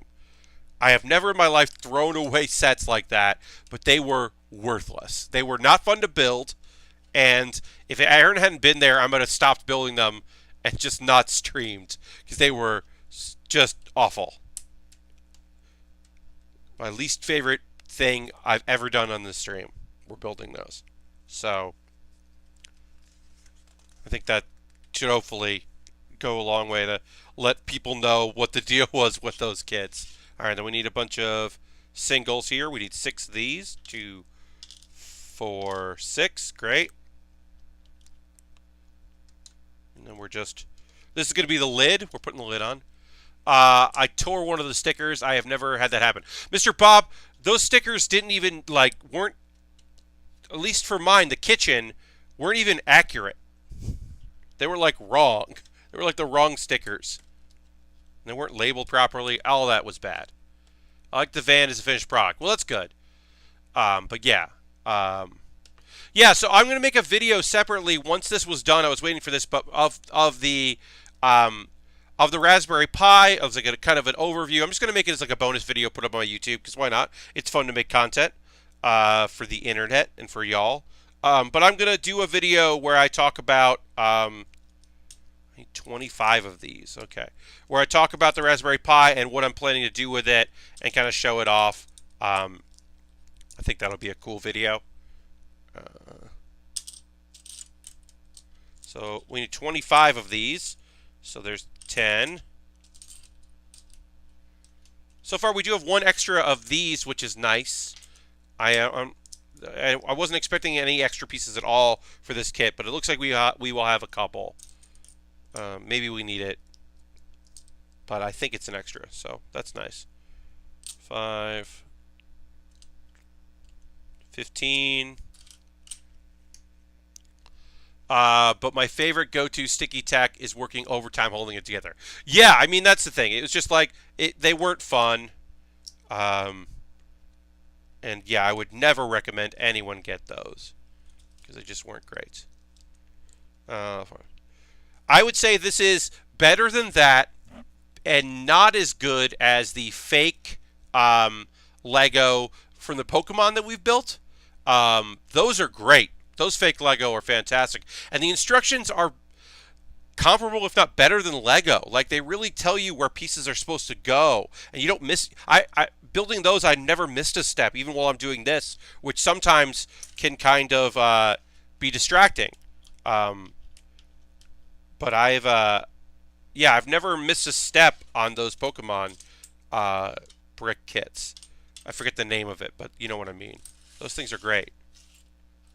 I have never in my life thrown away sets like that, but they were worthless. They were not fun to build, and if Aaron hadn't been there, I might have stopped building them and just not streamed because they were just awful. My least favorite thing I've ever done on this stream were building those. So I think that should hopefully go a long way to let people know what the deal was with those kits. All right, then we need a bunch of singles here. We need 6 of these. 2, 4, 6. Great. And then this is going to be the lid. We're putting the lid on. I tore one of the stickers. I have never had that happen. Mr. Bob, those stickers didn't even, weren't, at least for mine, the kitchen, weren't even accurate. They were, wrong. They were, the wrong stickers. And they weren't labeled properly. All that was bad. I like the van as a finished product. Well, that's good. But yeah. Yeah, so I'm going to make a video separately once this was done. I was waiting for this, but of the Raspberry Pi, as a kind of an overview. I'm just going to make it as a bonus video, put up on my YouTube, because why not? It's fun to make content for the internet and for y'all. But I'm going to do a video where I talk about 25 of these, okay, where I talk about the Raspberry Pi and what I'm planning to do with it and kind of show it off. I think that'll be a cool video. So we need 25 of these. So there's 10. So far, we do have one extra of these, which is nice. I wasn't expecting any extra pieces at all for this kit, but it looks like we will have a couple. Maybe we need it, but I think it's an extra, so that's nice. 5, 15. But my favorite go-to sticky tack is working overtime holding it together. Yeah, I mean, that's the thing. It was just like, they weren't fun. And yeah, I would never recommend anyone get those because they just weren't great. I would say this is better than that and not as good as the fake Lego from the Pokemon that we've built. Those are great. Those fake Lego are fantastic. And the instructions are comparable, if not better than Lego. Like, they really tell you where pieces are supposed to go. And you don't miss... building those, I never missed a step, even while I'm doing this, which sometimes can kind of be distracting. But I've never missed a step on those Pokemon brick kits. I forget the name of it, but you know what I mean. Those things are great.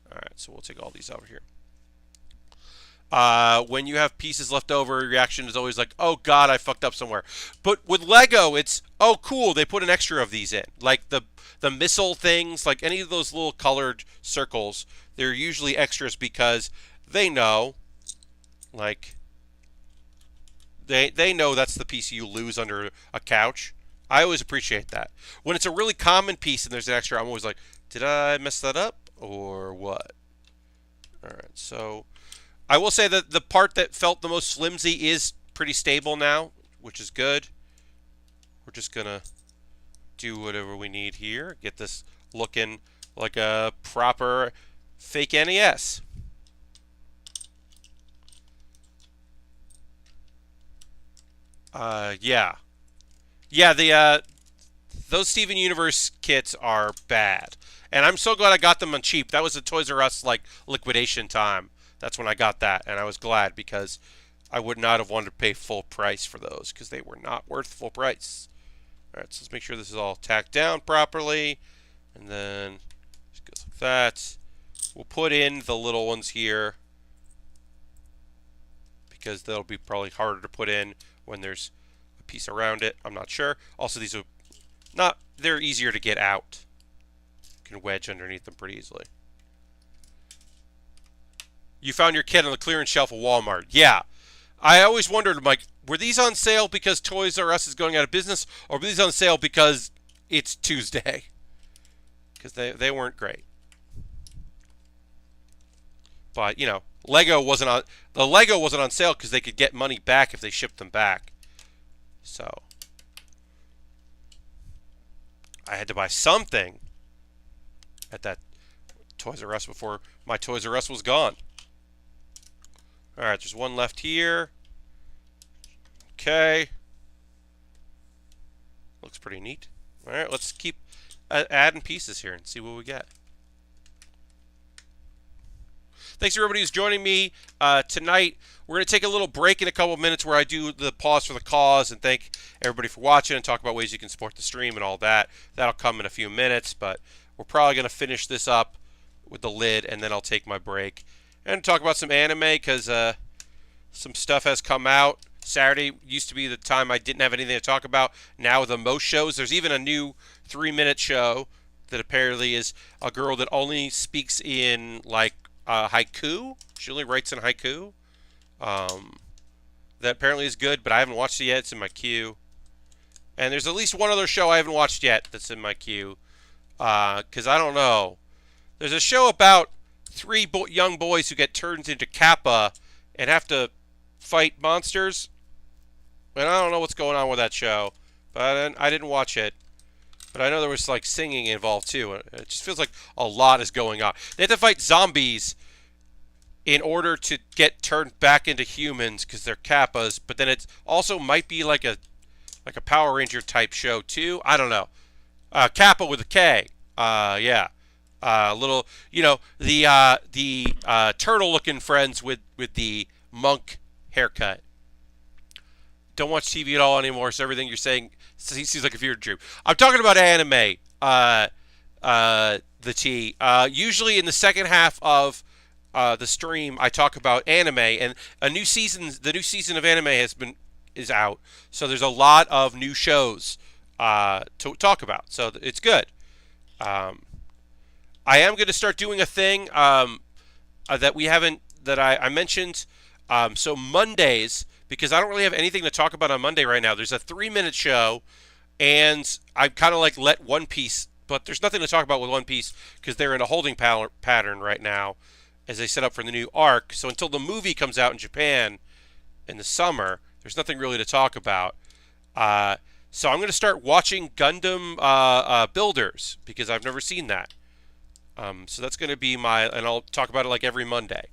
All right, so we'll take all these over here. When you have pieces left over, your reaction is always like, oh god, I fucked up somewhere. But with Lego, it's, oh cool, they put an extra of these in. Like the missile things, like any of those little colored circles, they're usually extras because they know, like, they know that's the piece you lose under a couch. I always appreciate that. When it's a really common piece and there's an extra, I'm always like, did I mess that up or what? All right, so I will say that the part that felt the most flimsy is pretty stable now, which is good. We're just going to do whatever we need here. Get this looking like a proper fake NES. Yeah. Yeah, those Steven Universe kits are bad. And I'm so glad I got them on cheap. That was a Toys R Us, like, liquidation time. That's when I got that, and I was glad because I would not have wanted to pay full price for those because they were not worth full price. All right, so let's make sure this is all tacked down properly, and then just goes like that. We'll put in the little ones here because they'll be probably harder to put in when there's a piece around it. I'm not sure. Also, these are not, they're easier to get out. You can wedge underneath them pretty easily. You found your kit on the clearance shelf of Walmart. Yeah. I always wondered, like, were these on sale because Toys R Us is going out of business, or were these on sale because it's Tuesday? Because they weren't great. But, you know, the Lego wasn't on sale because they could get money back if they shipped them back. So I had to buy something at that Toys R Us before my Toys R Us was gone. All right, there's one left here. Okay. Looks pretty neat. All right, let's keep adding pieces here and see what we get. Thanks to everybody who's joining me tonight. We're going to take a little break in a couple of minutes where I do the pause for the cause and thank everybody for watching and talk about ways you can support the stream and all that. That'll come in a few minutes, but we're probably going to finish this up with the lid and then I'll take my break and talk about some anime because some stuff has come out. Saturday used to be the time I didn't have anything to talk about. Now the most shows. There's even a new 3-minute show that apparently is a girl that only speaks in like haiku. She only writes in haiku. That apparently is good, but I haven't watched it yet. It's in my queue. And there's at least one other show I haven't watched yet that's in my queue. Because I don't know. There's a show about 3 young boys who get turned into Kappa and have to fight monsters. And I don't know what's going on with that show. But I didn't watch it. But I know there was like singing involved too. It just feels like a lot is going on. They have to fight zombies in order to get turned back into humans because they're Kappas. But then it also might be like a Power Ranger type show too. I don't know. Kappa with a K. Yeah. Little, you know, the turtle-looking friends with the monk haircut. don't watch TV at all anymore, so everything you're saying seems like a fever dream. I'm talking about anime. The T. Usually in the second half of the stream, I talk about anime, and the new season of anime is out. So there's a lot of new shows to talk about. So it's good. I am going to start doing a thing that we haven't that I mentioned. So Mondays, because I don't really have anything to talk about on Monday right now. There's a 3-minute show, and I kind of like let One Piece, but there's nothing to talk about with One Piece because they're in a holding pattern right now as they set up for the new arc. So until the movie comes out in Japan in the summer, there's nothing really to talk about. So I'm going to start watching Gundam Builders because I've never seen that. So that's going to be and I'll talk about it like every Monday.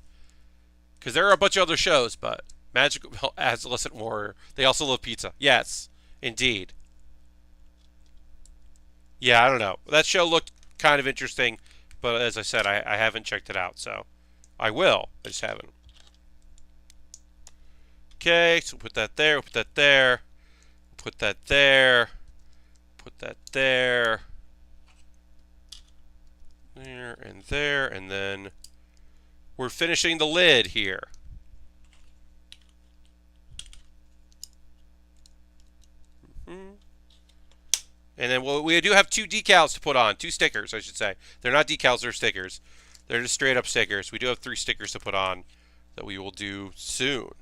Because there are a bunch of other shows, but Magical Adolescent Warrior, they also love pizza. Yes, indeed. Yeah, I don't know. That show looked kind of interesting, but as I said, I haven't checked it out, so I will. I just haven't. Okay, so put that there, put that there, put that there, put that there, there, and then we're finishing the lid here. And then we do have 2 decals to put on, 2 stickers, I should say. They're not decals, they're stickers. They're just straight up stickers. We do have 3 stickers to put on that we will do soon.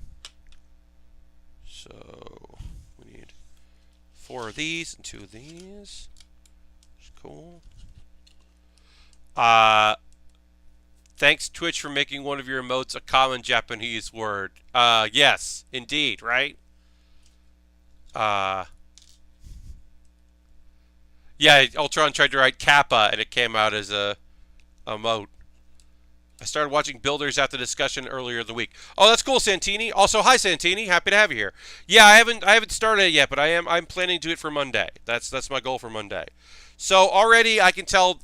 So we need 4 of these and 2 of these. Cool. Thanks Twitch for making one of your emotes a common Japanese word. Yes, indeed, right? Yeah, Ultron tried to write Kappa, and it came out as a emote. I started watching Builders after the discussion earlier the week. Oh, that's cool, Santini. Also, hi, Santini. Happy to have you here. Yeah, I haven't started it yet, but I'm planning to do it for Monday. That's my goal for Monday. So already I can tell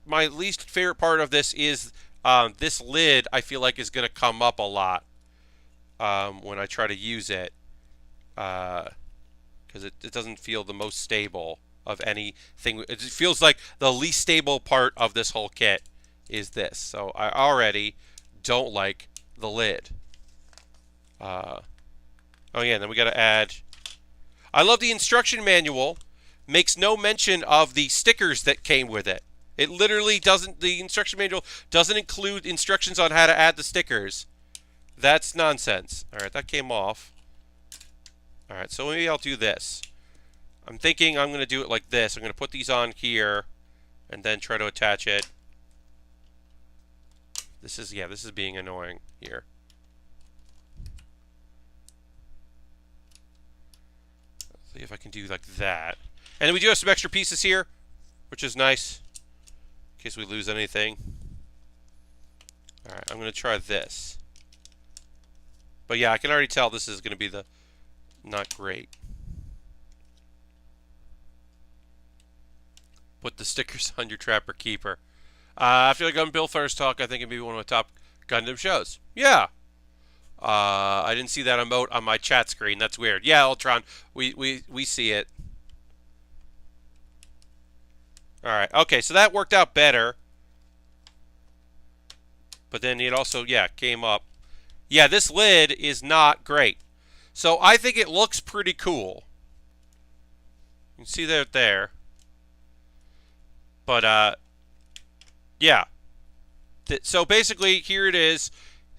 my least favorite part of this is this lid. I feel like is going to come up a lot when I try to use it because it doesn't feel the most stable of anything. It just feels like the least stable part of this whole kit is this. So I already don't like the lid. Oh yeah, and then we got to add. I love the instruction manual. Makes no mention of the stickers that came with it. It literally doesn't. The instruction manual doesn't include instructions on how to add the stickers. That's nonsense. All right, that came off. All right, so maybe I'll do this. I'm thinking I'm going to do it like this. I'm going to put these on here and then try to attach it. This is being annoying here. Let's see if I can do like that. And then we do have some extra pieces here, which is nice in case we lose anything. All right, I'm going to try this. But yeah, I can already tell this is going to be not great. Put the stickers on your Trapper Keeper. I feel like on Bill First Talk, I think it'd be one of the top Gundam shows. Yeah. I didn't see that emote on my chat screen. That's weird. Yeah, Ultron, we see it. All right. Okay, so that worked out better. But then it also, came up. Yeah, this lid is not great. So I think it looks pretty cool. You can see that there. But, yeah. So basically, here it is.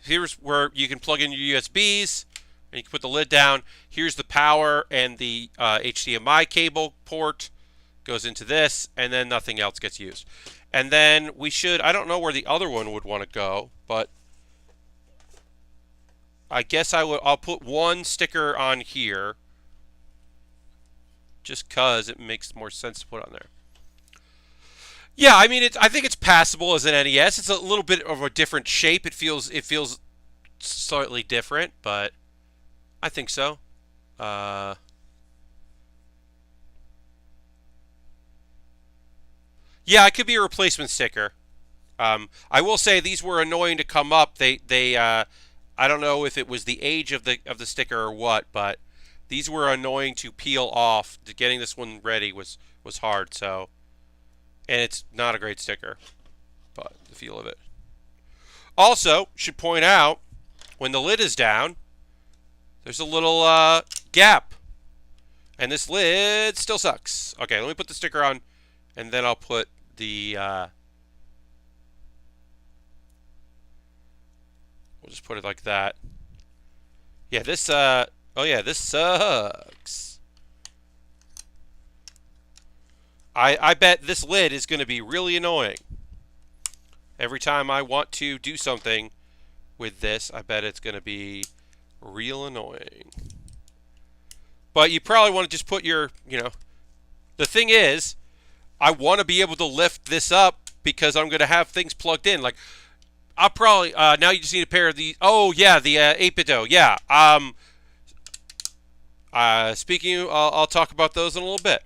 Here's where you can plug in your USBs, and you can put the lid down. Here's the power and the HDMI cable port. Goes into this, and then nothing else gets used. And then we should, I don't know where the other one would want to go, but I guess I'll put one sticker on here, just because it makes more sense to put on there. Yeah, I mean, I think it's passable as an NES. It's a little bit of a different shape. It feels slightly different, but I think so. Yeah, it could be a replacement sticker. I will say these were annoying to come up. I don't know if it was the age of the sticker or what, but These were annoying to peel off. Getting this one ready was hard. So, and it's not a great sticker, but the feel of it. Also, should point out when the lid is down, there's a little gap, and this lid still sucks. Okay, let me put the sticker on, and then I'll put the. We'll just put it like that. Yeah, this. Oh yeah, this sucks. I bet this lid is going to be really annoying. Every time I want to do something with this, I bet it's going to be real annoying. But you probably want to just put your, the thing is, I want to be able to lift this up because I'm going to have things plugged in. Like, I'll probably, now you just need a pair of these. Oh, yeah, the 8-bit-o. Yeah. Speaking of, I'll talk about those in a little bit.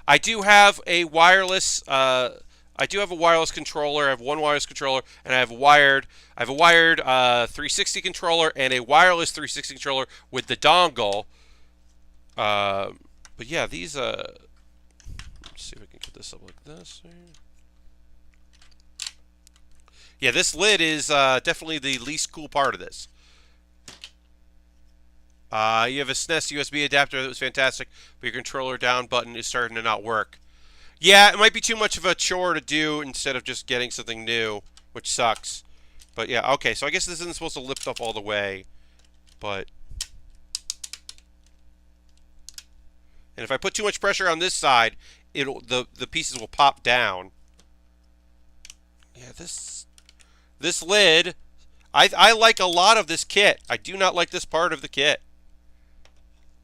I do have a wireless, controller. I have one wireless controller, and I have a wired 360 controller and a wireless 360 controller with the dongle. But yeah, these. Let's see if I can get this up like this. Yeah, this lid is definitely the least cool part of this. You have a SNES USB adapter that was fantastic, but your controller down button is starting to not work. Yeah, it might be too much of a chore to do instead of just getting something new, which sucks. But yeah, okay, so I guess this isn't supposed to lift up all the way, but... And if I put too much pressure on this side, the pieces will pop down. Yeah, this lid, I like a lot of this kit. I do not like this part of the kit.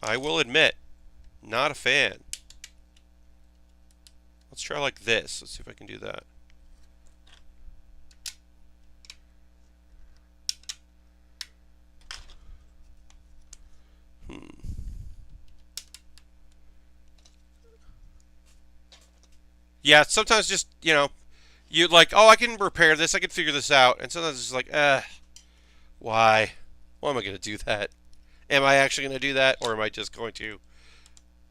I will admit, not a fan. Let's try like this. Let's see if I can do that. Yeah, sometimes just, you're like, oh, I can repair this. I can figure this out. And sometimes it's like, why? Why am I going to do that? Am I actually going to do that? Or am I just going to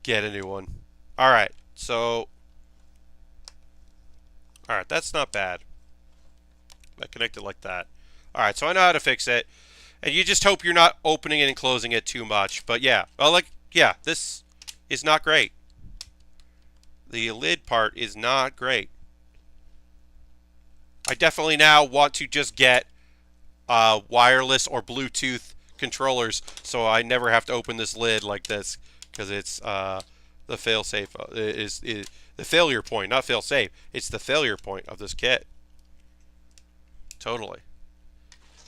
get a new one? All right. So, all right, that's not bad. I connect it like that. All right, so I know how to fix it. And you just hope you're not opening it and closing it too much. But yeah, this is not great. The lid part is not great. I definitely now want to just get wireless or Bluetooth controllers so I never have to open this lid like this, because it's the fail-safe is the failure point, not fail-safe. It's the failure point of this kit. Totally.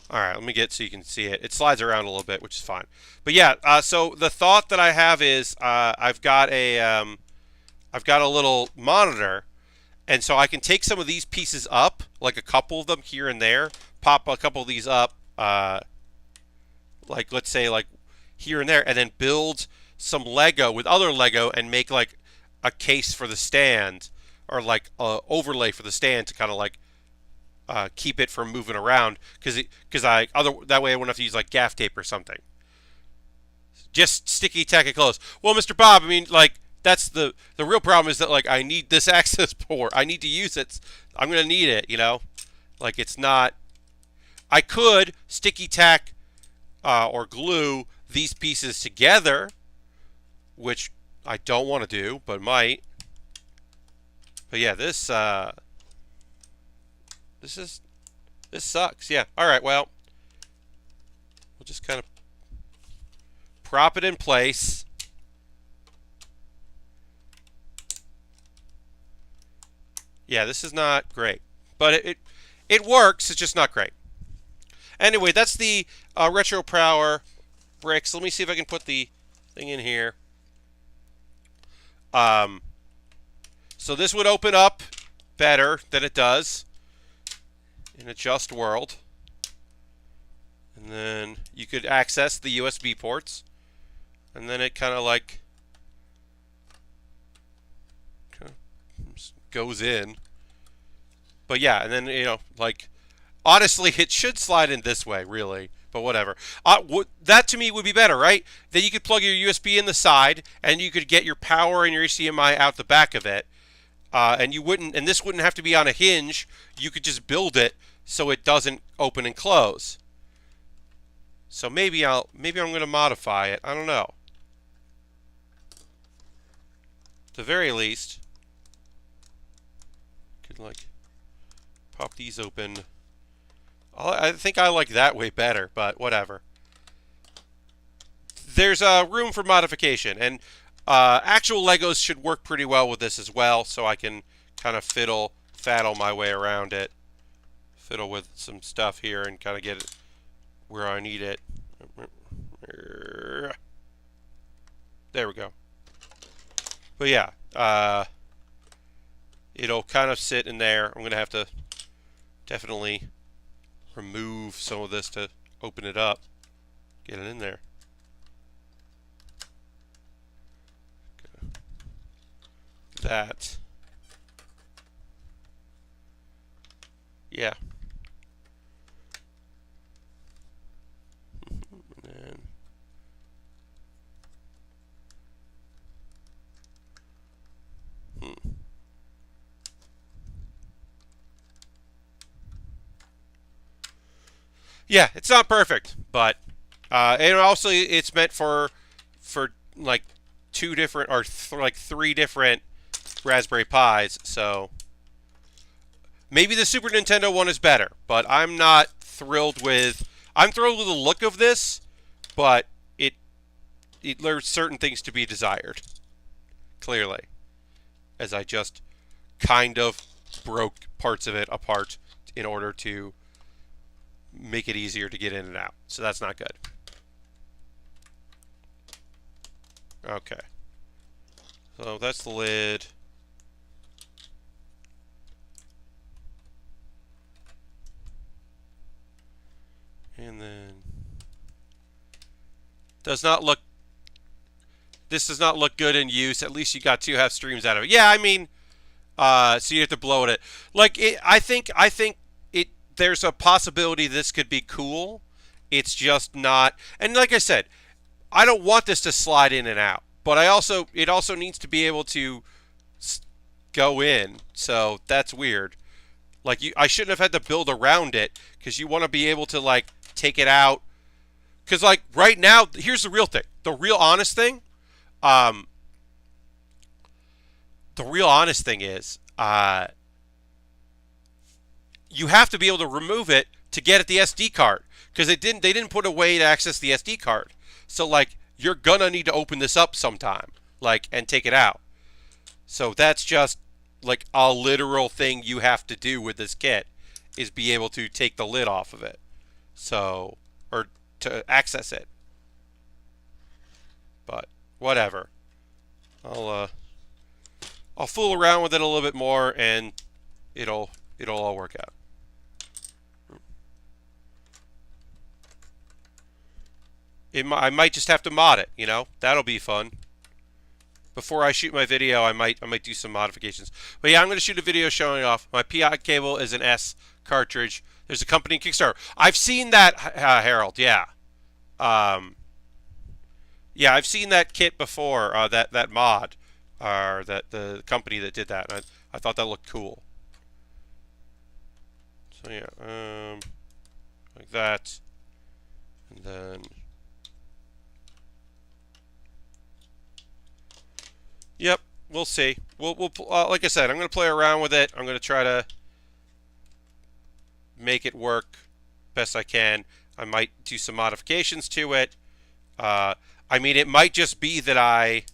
All right, let me get so you can see it. It slides around a little bit, which is fine. But yeah, so the thought that I have is I've got a little monitor, and so I can take some of these pieces up, like a couple of them here and there, pop a couple of these up, like let's say like here and there, and then build some Lego with other Lego and make like a case for the stand, or like a overlay for the stand to kind of like keep it from moving around, because that way I wouldn't have to use like gaff tape or something. Just sticky tack it close. Well, Mr. Bob, I mean, like, that's the real problem is that, like, I need this access port. I need to use it. I'm going to need it, Like, it's not... I could sticky tack or glue these pieces together, which I don't want to do, but might. But yeah, this sucks. Yeah. All right, well, we'll just kind of prop it in place. Yeah, this is not great, but it works. It's just not great. Anyway, that's the Retro Power bricks. Let me see if I can put the thing in here. So this would open up better than it does in a just world. And then you could access the USB ports. And then it kind of like goes in. But yeah, and then, like, honestly, it should slide in this way, really. but whatever. That to me would be better, right? Then you could plug your USB in the side, and you could get your power and your HDMI out the back of it, and this wouldn't have to be on a hinge. You could just build it so it doesn't open and close. So maybe I'm going to modify it. I don't know. At the very least, could like pop these open. I think I like that way better, but whatever. There's room for modification, and actual Legos should work pretty well with this as well, so I can kind of faddle my way around it. Fiddle with some stuff here and kind of get it where I need it. There we go. But yeah, it'll kind of sit in there. I'm going to have to definitely remove some of this to open it up. Get it in there. That. Yeah. And then yeah, it's not perfect, but and also it's meant for like two different or like three different Raspberry Pis, so maybe the Super Nintendo one is better, but I'm not thrilled with. I'm thrilled with the look of this, but there's certain things to be desired. Clearly, as I just kind of broke parts of it apart in order to make it easier to get in and out. So that's not good. Okay. So that's the lid. And then this does not look good in use. At least you got 2.5 streams out of it. Yeah, I mean, so you have to blow it. Like I think there's a possibility this could be cool. It's just not. And like I said, I don't want this to slide in and out. But it also needs to be able to go in. So that's weird. Like I shouldn't have had to build around it, because you want to be able to like take it out. Because like right now, here's the real thing. The real honest thing. The real honest thing is, you have to be able to remove it to get at the SD card, because they didn't put a way to access the SD card. So like you're gonna need to open this up sometime, like, and take it out. So that's just like a literal thing you have to do with this kit, is be able to take the lid off of it, so, or to access it. But whatever, I'll fool around with it a little bit more, and it'll all work out. I might just have to mod it, you know? That'll be fun. Before I shoot my video, I might do some modifications. But yeah, I'm going to shoot a video showing off. My PI cable is an S cartridge. There's a company in Kickstarter. I've seen that, Harold, yeah. Yeah, I've seen that kit before, that mod, or the company that did that. And I thought that looked cool. So yeah, like that. And then... Yep, we'll see. We'll like I said, I'm going to play around with it. I'm going to try to make it work best I can. I might do some modifications to it. I mean, it might just be that I,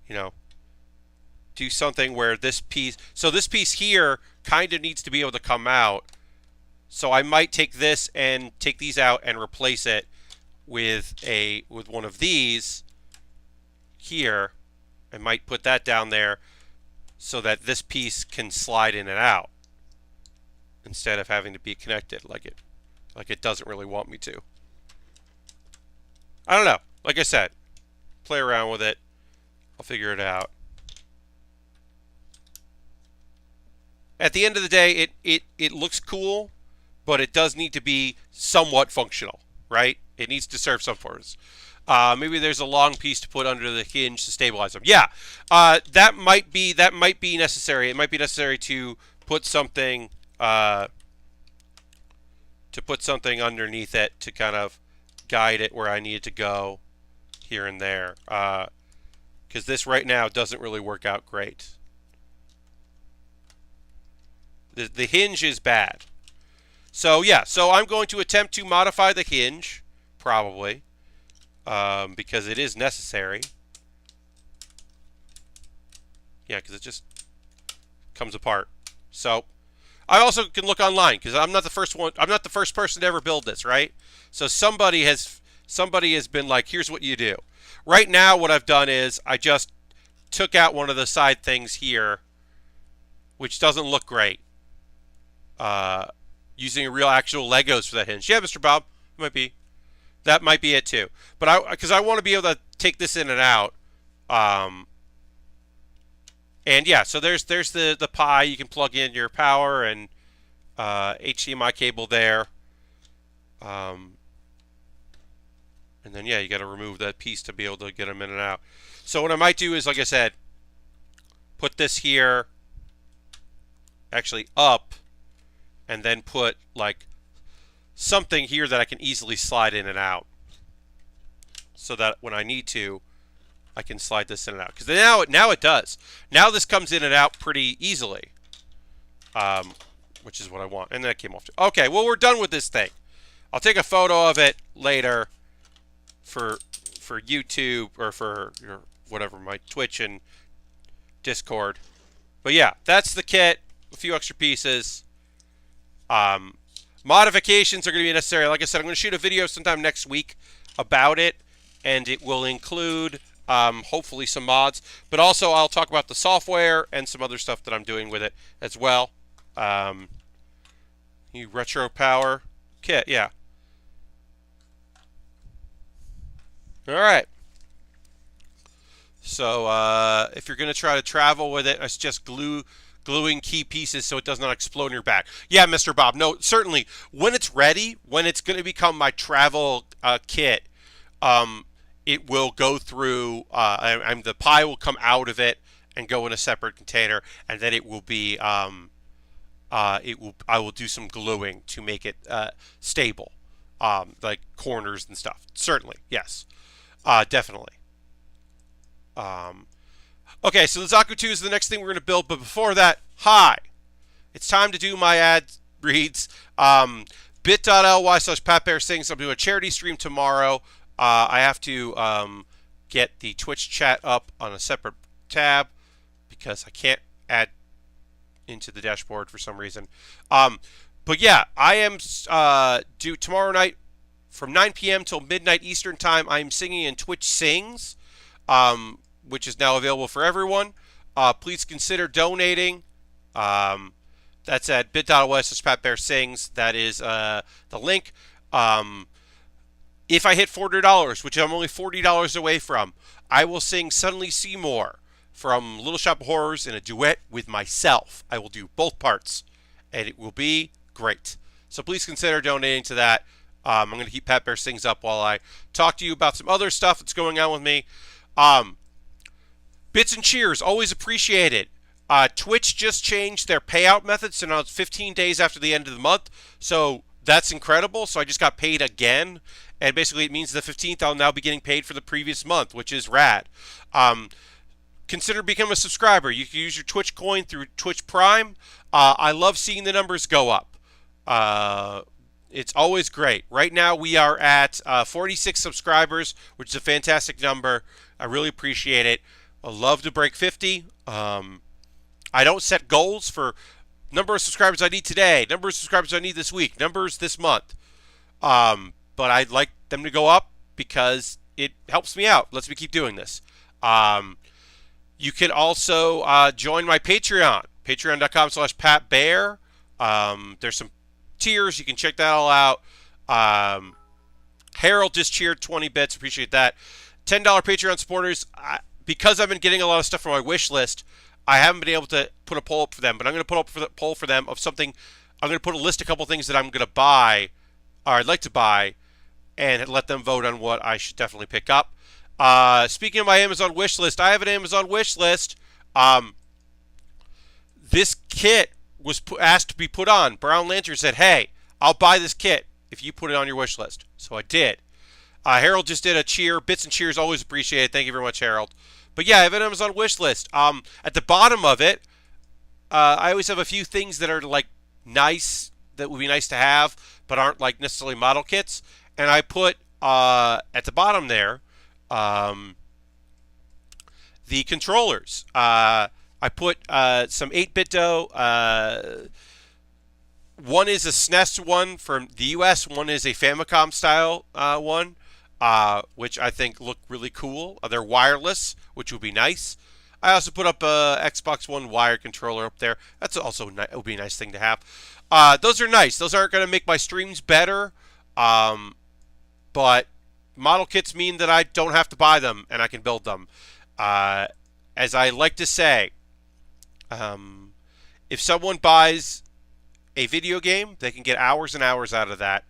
you know, do something where this piece, so this piece here kind of needs to be able to come out. So I might take this and take these out and replace it with one of these here. I might put that down there so that this piece can slide in and out instead of having to be connected like it doesn't really want me to. I don't know. Like I said, play around with it. I'll figure it out. At the end of the day, it looks cool, but it does need to be somewhat functional, right? It needs to serve some purpose. Maybe there's a long piece to put under the hinge to stabilize them. Yeah, that might be necessary. It might be necessary to put something underneath it to kind of guide it where I need it to go here and there. Because this right now doesn't really work out great. The hinge is bad. So yeah, so I'm going to attempt to modify the hinge, probably, because it is necessary. Yeah, because it just comes apart. So I also can look online because I'm not the first one. I'm not the first person to ever build this, right? So somebody has been like, here's what you do. Right now, what I've done is I just took out one of the side things here, which doesn't look great. Using real actual Legos for that hinge. Yeah, Mr. Bob, that might be it too. But because I want to be able to take this in and out. And yeah, so there's the Pi. You can plug in your power and HDMI cable there. And then yeah, you got to remove that piece to be able to get them in and out. So what I might do is, like I said, put this here, actually up, and then put like something here that I can easily slide in and out, so that when I need to, I can slide this in and out. Because now it does. Now this comes in and out pretty easily, which is what I want. And then it came off. Okay, well, we're done with this thing. I'll take a photo of it later for YouTube or for whatever, my Twitch and Discord. But yeah, that's the kit. A few extra pieces. Modifications are going to be necessary. Like I said, I'm going to shoot a video sometime next week about it, and it will include hopefully some mods, but also I'll talk about the software and some other stuff that I'm doing with it as well. Retro power kit, yeah. All right. So if you're going to try to travel with it, I suggest gluing key pieces so it does not explode in your back. Yeah, Mr. Bob. No, certainly. When it's ready, when it's going to become my travel kit, it will go through, the Pi will come out of it and go in a separate container, and then it will be, I will do some gluing to make it stable, like corners and stuff. Certainly, yes, definitely. Okay, so the Zaku II is the next thing we're going to build, but before that, it's time to do my ad reads. bit.ly/PatBearSings. I'm doing a charity stream tomorrow. I have to get the Twitch chat up on a separate tab because I can't add into the dashboard for some reason. But yeah, I am due tomorrow night from 9 p.m. till midnight Eastern time. I am singing in Twitch Sings, which is now available for everyone. Please consider donating. That's at bit.ly/PatBearSings. That is the link. If I hit $40, which I'm only $40 away from, I will sing Suddenly Seymour from Little Shop of Horrors in a duet with myself. I will do both parts, and it will be great. So please consider donating to that. I'm going to keep Pat Bear Sings up while I talk to you about some other stuff that's going on with me. Bits and cheers, always appreciated. Twitch just changed their payout method, so now it's 15 days after the end of the month. So that's incredible. So I just got paid again. And basically it means the 15th I'll now be getting paid for the previous month, which is rad. Consider becoming a subscriber. You can use your Twitch coin through Twitch Prime. I love seeing the numbers go up. It's always great. Right now we are at 46 subscribers, which is a fantastic number. I really appreciate it. I love to break 50. I don't set goals for number of subscribers I need today, number of subscribers I need this week, numbers this month. But I'd like them to go up because it helps me out. Lets me keep doing this. You can also join my Patreon, patreon.com/PatBear. There's some tiers. You can check that all out. Harold just cheered 20 bits. Appreciate that. $10 Patreon supporters. Because I've been getting a lot of stuff from my wish list, I haven't been able to put a poll up for them. But I'm going to put up a poll for them of something I'm going to put a list of a couple things that I'm going to buy, or I'd like to buy, and let them vote on what I should definitely pick up. Speaking of my Amazon wish list, I have an Amazon wish list. This kit was asked to be put on. Brown Lantern said, hey, I'll buy this kit if you put it on your wish list. So I did. Harold just did a cheer. Bits and cheers, always appreciated. Thank you very much, Harold. But yeah, I have an Amazon wish list. At the bottom of it, I always have a few things that are like nice, that would be nice to have, but aren't like necessarily model kits. And I put at the bottom there the controllers. I put some 8BitDo. One is a SNES one from the US. One is a Famicom style one, which I think look really cool. They're wireless, which would be nice. I also put up a Xbox One wired controller up there. That's also it would be a nice thing to have. Those are nice. Those aren't going to make my streams better, but model kits mean that I don't have to buy them and I can build them. As I like to say, if someone buys a video game, they can get hours and hours out of that.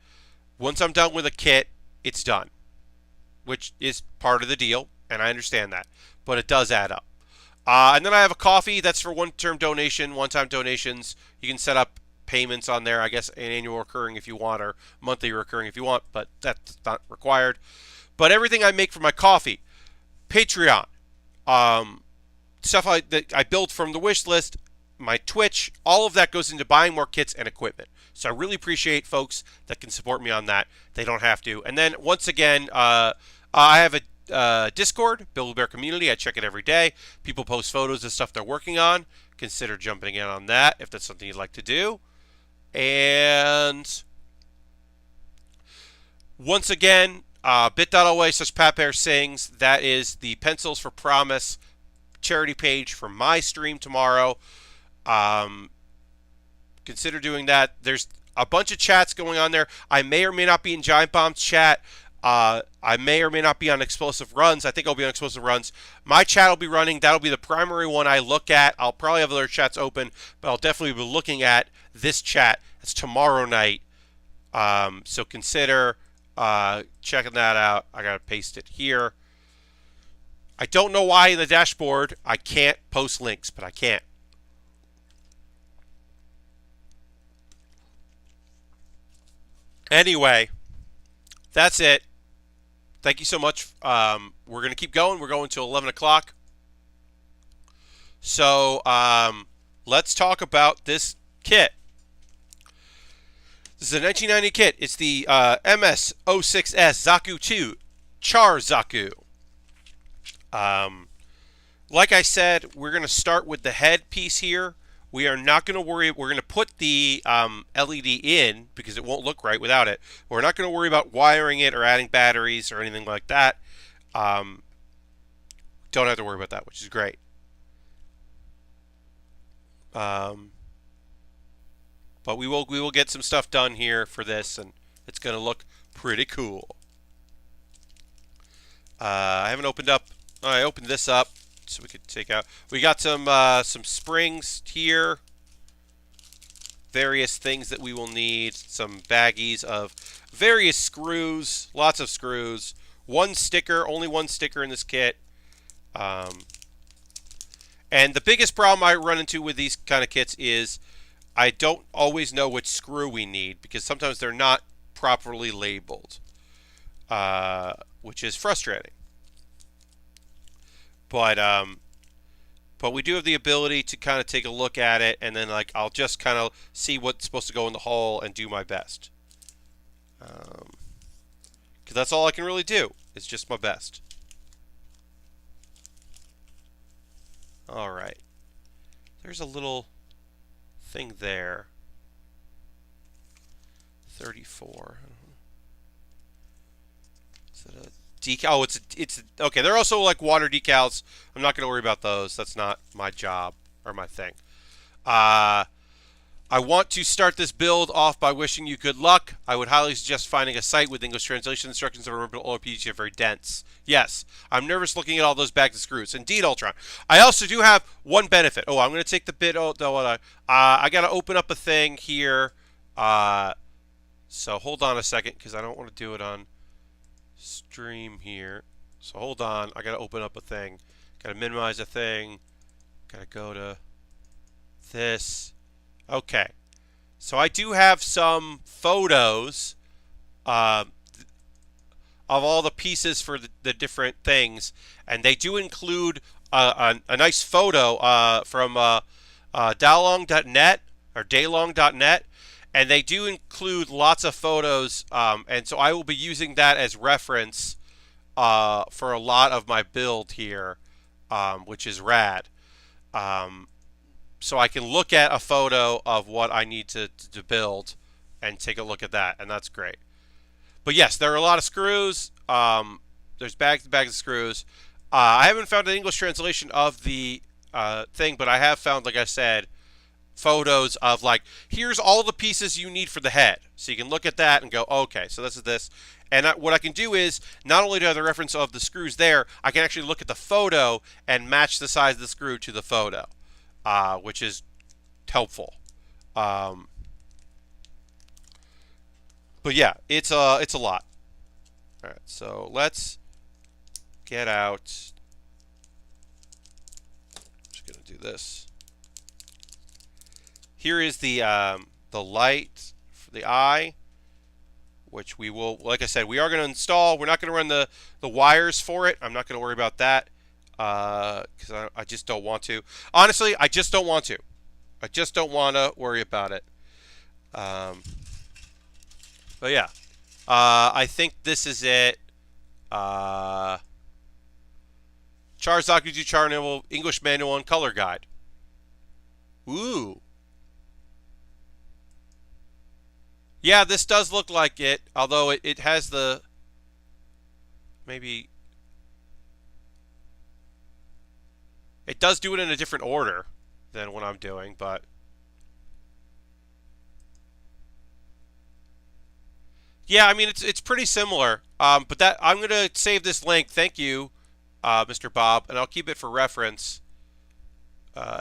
Once I'm done with a kit, it's done, which is part of the deal, and I understand that, but it does add up. And then I have a coffee. That's for one-time donations. You can set up payments on there, I guess, an annual recurring if you want, or monthly recurring if you want, but that's not required. But everything I make for my coffee, Patreon, stuff that I build from the wish list, my Twitch, all of that goes into buying more kits and equipment. So I really appreciate folks that can support me on that. They don't have to. And then once again, I have a Discord, Build Bear Community. I check it every day. People post photos of stuff they're working on. Consider jumping in on that if that's something you'd like to do. And once again, bit.ly/PatBear Sings. That is the Pencils for Promise charity page for my stream tomorrow. Consider doing that. There's a bunch of chats going on there. I may or may not be in Giant Bomb's chat. I may or may not be on Explosive Runs. I think I'll be on Explosive Runs. My chat will be running. That'll be the primary one I look at. I'll probably have other chats open, but I'll definitely be looking at this chat. It's tomorrow night. So consider checking that out. I got to paste it here. I don't know why in the dashboard I can't post links, but I can't. Anyway, that's it. Thank you so much. We're going to keep going. We're going till 11 o'clock. So let's talk about this kit. This is a 1990 kit. It's the MS-06S Zaku II Zaku. Like I said, we're going to start with the head piece here. We are not going to worry. We're going to put the LED in because it won't look right without it. We're not going to worry about wiring it or adding batteries or anything like that. Don't have to worry about that, which is great. But we will get some stuff done here for this, and it's going to look pretty cool. I haven't opened up. I opened this up so we could take out. We got some springs here. Various things that we will need. Some baggies of various screws. Lots of screws. One sticker. Only one sticker in this kit. And the biggest problem I run into with these kind of kits is I don't always know which screw we need because sometimes they're not properly labeled, which is frustrating. But we do have the ability to kind of take a look at it, and then like I'll just kind of see what's supposed to go in the hole and do my best. Because that's all I can really do. It's just my best. All right. There's a little thing there. 34. Is that a decal? Oh, it's okay. They're also like water decals. I'm not going to worry about those. That's not my job or my thing. I want to start this build off by wishing you good luck. I would highly suggest finding a site with English translation instructions that remember all PG are very dense. Yes, I'm nervous looking at all those bags of screws. Indeed, Ultron. I also do have one benefit. Oh, I'm going to take the bit. Oh, no, I got to open up a thing here So hold on a second because I don't want to do it on stream here. So hold on. I got to open up a thing. Got to minimize a thing. Got to go to this. Okay. So I do have some photos uh, of all the pieces for the different things, and they do include a nice photo from Dalong.net or Daylong.net, and they do include lots of photos, and so I will be using that as reference for a lot of my build here, which is rad. So I can look at a photo of what I need to build and take a look at that, and that's great. But yes, there are a lot of screws. There's bags and bags of screws. I haven't found an English translation of the thing, but I have found, like I said, photos of like, here's all the pieces you need for the head. So you can look at that and go, okay, so this is this. And what I can do is, not only do I have the reference of the screws there, I can actually look at the photo and match the size of the screw to the photo, which is helpful. But yeah, it's a lot. All right, so let's get out. Just gonna do this. Here is the light for the eye, which we will, like I said, we are going to install. We're not going to run the wires for it. I'm not going to worry about that because I just don't want to. Honestly, I just don't want to. I just don't want to worry about it. But yeah, I think this is it. Char Zaku II Char Manual, English Manual and Color Guide. Ooh. Yeah, this does look like it, although it has the... Maybe... It does do it in a different order than what I'm doing, but... Yeah, I mean, it's pretty similar. But that I'm going to save this link. Thank you, Mr. Bob, and I'll keep it for reference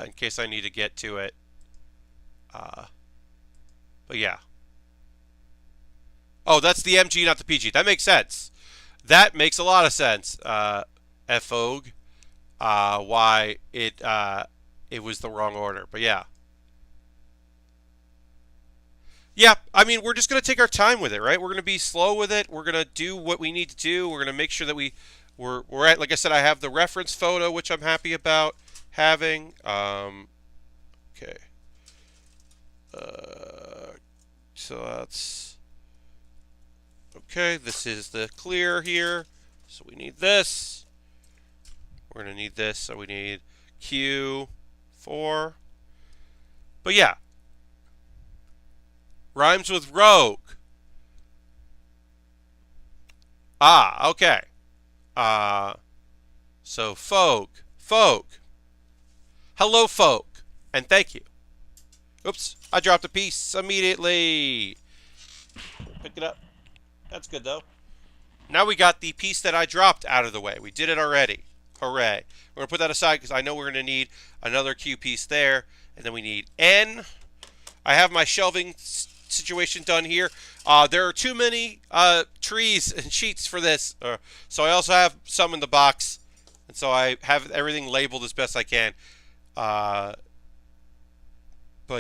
in case I need to get to it. But yeah. Oh, that's the MG, not the PG. That makes sense. That makes a lot of sense, FOG, why it was the wrong order. But yeah. Yeah, I mean, we're just going to take our time with it, right? We're going to be slow with it. We're going to do what we need to do. We're going to make sure that we're at, like I said, I have the reference photo, which I'm happy about having. Okay. So that's... Okay, this is the clear here. So we need this. We're going to need this. So we need Q4. But yeah. Rhymes with rogue. Ah, okay. So folk. Hello, folk. And thank you. Oops, I dropped a piece immediately. Pick it up. That's good, though. Now we got the piece that I dropped out of the way. We did it already. Hooray. We're going to put that aside because I know we're going to need another Q piece there. And then we need N. I have my shelving situation done here. There are too many trees and sheets for this. So I also have some in the box. And so I have everything labeled as best I can. But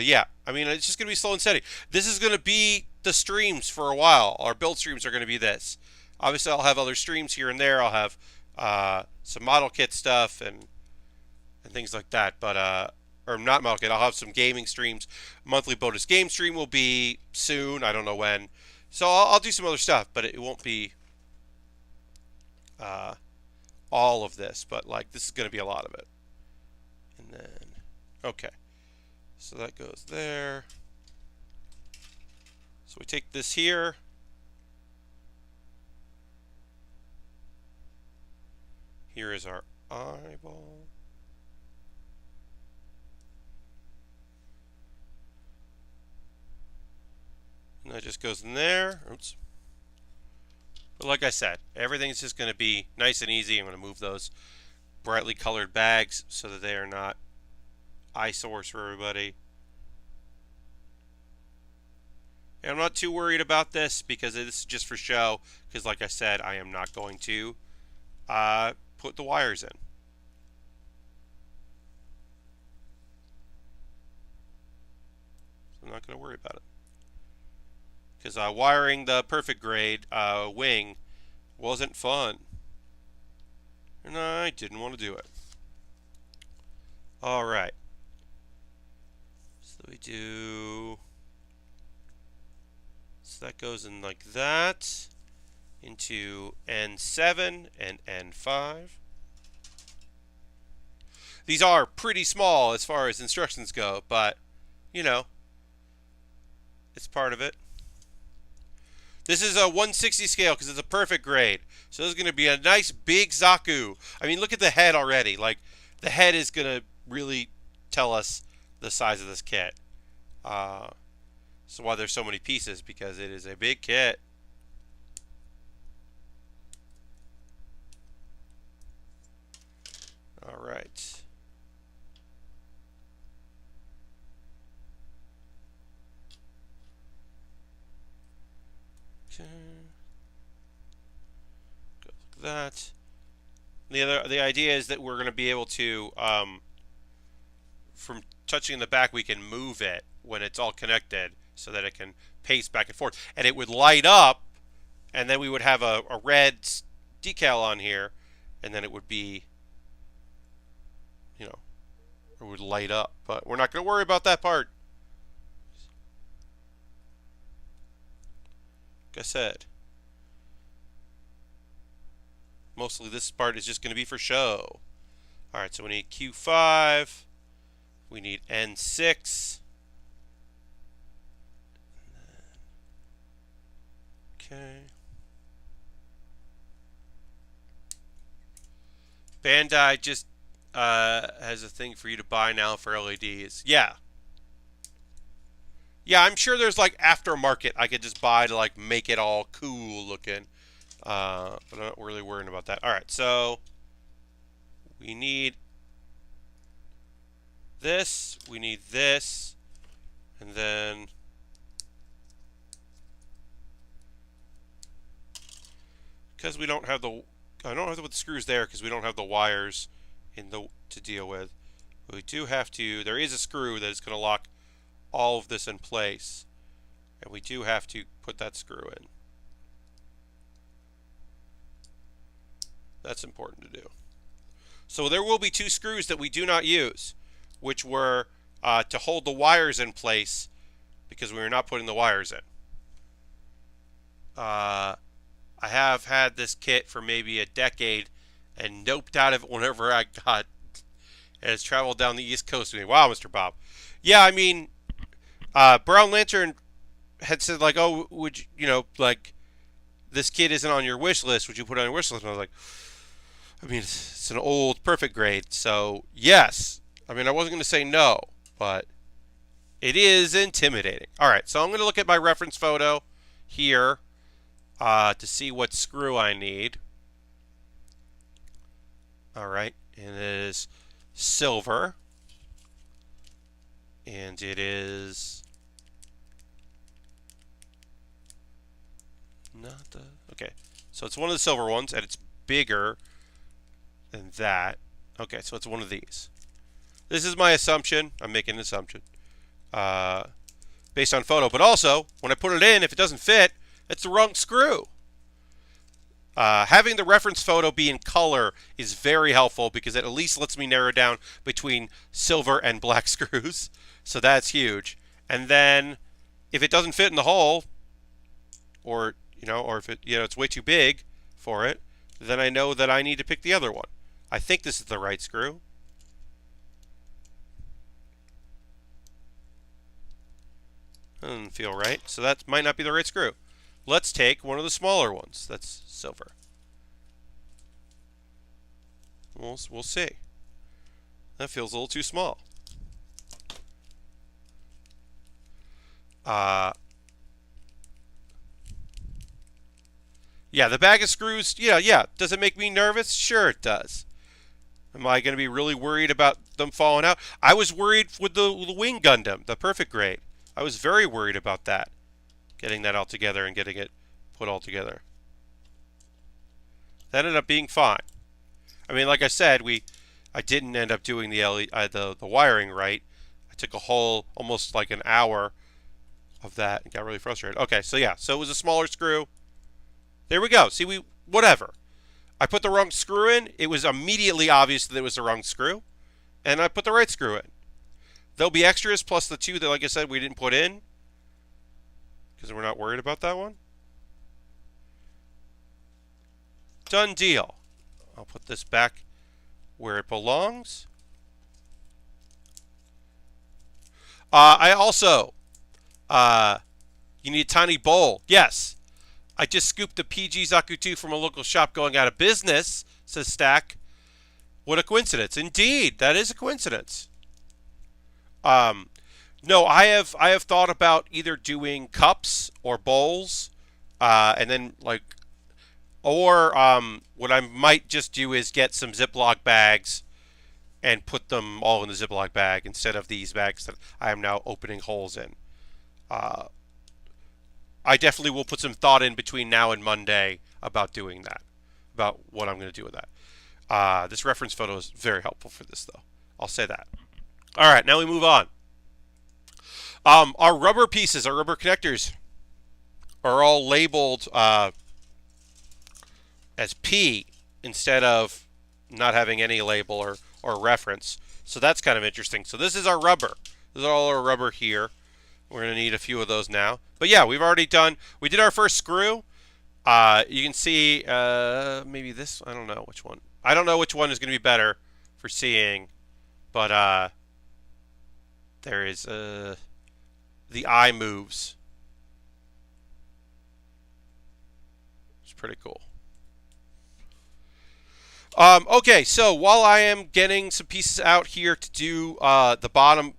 yeah, I mean, it's just going to be slow and steady. This is going to be the streams for a while. Our build streams are going to be this. Obviously, I'll have other streams here and there. I'll have some model kit stuff and things like that. But or not model kit. I'll have some gaming streams. Monthly bonus game stream will be soon. I don't know when. So I'll do some other stuff, but it won't be all of this. But like this is going to be a lot of it. And then okay. So that goes there. So we take this here. Here is our eyeball. And that just goes in there. Oops. But like I said, everything's just going to be nice and easy. I'm going to move those brightly colored bags so that they are not eyesores for everybody. And I'm not too worried about this because this is just for show. Because like I said, I am not going to put the wires in. So I'm not going to worry about it. Because wiring the perfect grade wing wasn't fun. And I didn't want to do it. Alright. So we do... So that goes in like that. Into N7 and N5. These are pretty small as far as instructions go, but, you know, it's part of it. This is a 160 scale because it's a perfect grade. So this is going to be a nice big Zaku. I mean, look at the head already. Like, the head is going to really tell us the size of this kit. So why there's so many pieces, because it is a big kit. All right. Okay. Go like that. The idea is that we're going to be able to, from touching the back, we can move it when it's all connected so that it can pace back and forth. And it would light up, and then we would have a red decal on here, and then it would be, you know, it would light up. But we're not going to worry about that part. Like I said, mostly this part is just going to be for show. Alright, so we need Q5. We need N6. Okay. Bandai just has a thing for you to buy now for LEDs. Yeah. Yeah, I'm sure there's like aftermarket I could just buy to like make it all cool looking. But I'm not really worrying about that. Alright, so we need this, we need this, and then because we don't have the, I don't have to put the screws there because we don't have the wires in the to deal with. But we do have to, there is a screw that is going to lock all of this in place, and we do have to put that screw in. That's important to do. So there will be two screws that we do not use, which were to hold the wires in place because we were not putting the wires in. I have had this kit for maybe a decade and noped out of it whenever I got, and it's traveled down the East Coast with me. Wow, Mr. Bob. Yeah, I mean, Brown Lantern had said, like, oh, would you, you know, like, this kit isn't on your wish list. Would you put it on your wish list? And I was like, I mean, it's an old perfect grade, so yes. I mean, I wasn't going to say no, but it is intimidating. All right, so I'm going to look at my reference photo here to see what screw I need. All right, and it is silver, and it is not the, okay, so it's one of the silver ones, and it's bigger than that. Okay, so it's one of these. This is my assumption. I'm making an assumption based on photo, but also when I put it in, if it doesn't fit, it's the wrong screw. Having the reference photo be in color is very helpful because it at least lets me narrow down between silver and black screws. So that's huge. And then if it doesn't fit in the hole, or or if it it's way too big for it, then I know that I need to pick the other one. I think this is the right screw. Doesn't feel right, so that might not be the right screw. Let's take one of the smaller ones. That's silver. We'll see. That feels a little too small. Yeah, the bag of screws, yeah. Does it make me nervous? Sure it does. Am I going to be really worried about them falling out? I was worried with the Wing Gundam, the perfect grade. I was very worried about that. getting that all together and getting it put all together. That ended up being fine. I mean, like I said, I didn't end up doing the wiring right. I took a whole almost like an hour of that and got really frustrated. Okay, so yeah, so it was a smaller screw. There we go. See, whatever. I put the wrong screw in. It was immediately obvious that it was the wrong screw, and I put the right screw in. There'll be extras plus the two that, like I said, we didn't put in because we're not worried about that one. Done deal. I'll put this back where it belongs. I also, you need a tiny bowl. Yes. I just scooped the PG Zaku II from a local shop going out of business, says Stack. What a coincidence. Indeed, that is a coincidence. No, I have thought about either doing cups or bowls, and then or what I might just do is get some Ziploc bags and put them all in the Ziploc bag instead of these bags that I am now opening holes in. I definitely will put some thought in between now and Monday about doing that, about what I'm going to do with that. This reference photo is very helpful for this, though. I'll say that. All right, now we move on. Our rubber pieces, our rubber connectors, are all labeled as P instead of not having any label or reference. So that's kind of interesting. So this is our rubber. This is all our rubber here. We're going to need a few of those now. But yeah, we did our first screw. You can see maybe this, I don't know which one. I don't know which one is going to be better for seeing, but there is, the eye moves. It's pretty cool. Okay, so while I am getting some pieces out here to do the bottom,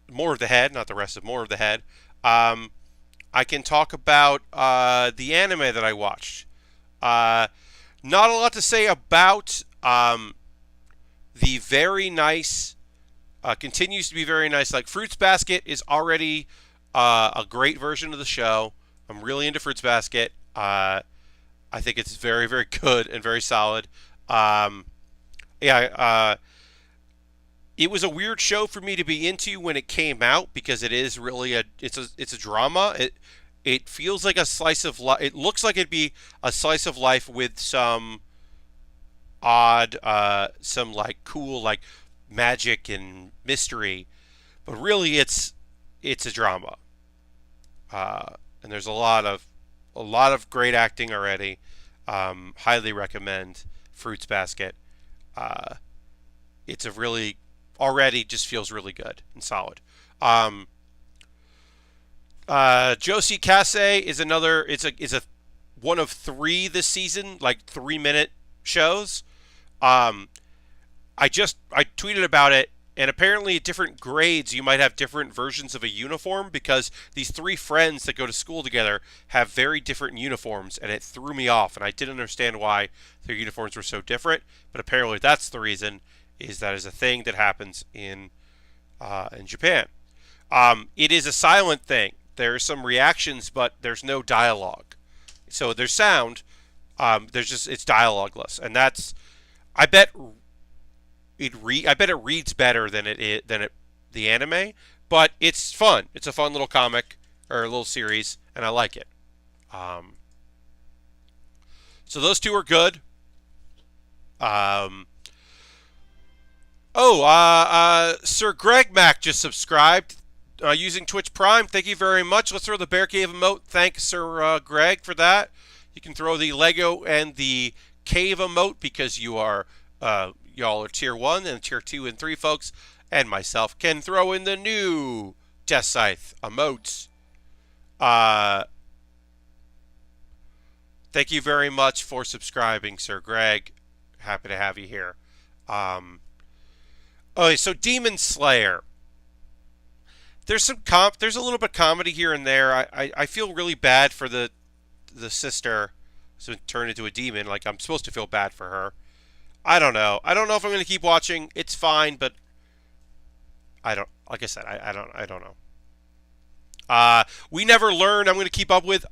more of the head, not the rest of more of the head, I can talk about the anime that I watched. Not a lot to say about the very nice, continues to be very nice. Like Fruits Basket is already a great version of the show. I'm really into Fruits Basket. I think it's very, very good and very solid. It was a weird show for me to be into when it came out because it is really it's a drama. It feels like a slice of life. It looks like it'd be a slice of life with some odd, some like cool like magic and mystery, but really it's a drama. And there's a lot of great acting already. Highly recommend Fruits Basket. It's a really already just feels really good and solid. Joshi Kausei is another. It's a one of 3 this season, like 3-minute shows. I tweeted about it, and apparently at different grades you might have different versions of a uniform because these 3 friends that go to school together have very different uniforms, and it threw me off, and I didn't understand why their uniforms were so different. But apparently that's the reason. That is a thing that happens in Japan. It is a silent thing. There are some reactions, but there's no dialogue. So there's sound. It's dialogueless, and that's. I bet it reads better than the anime, but it's fun. It's a fun little comic or a little series, and I like it. So those 2 are good. Sir Greg Mac just subscribed using Twitch Prime. Thank you very much. Let's throw the Bear Cave emote. Thanks, Sir Greg, for that. You can throw the Lego and the Cave emote because y'all are Tier 1 and Tier 2 and 3 folks, and myself can throw in the new Death Scythe emotes. Thank you very much for subscribing, Sir Greg. Happy to have you here. Okay, so Demon Slayer. There's a little bit of comedy here and there. I feel really bad for the sister who's been turned into a demon. Like, I'm supposed to feel bad for her. I don't know. I don't know if I'm going to keep watching. It's fine, but like I said, I don't know. We never learn. I'm going to keep up with.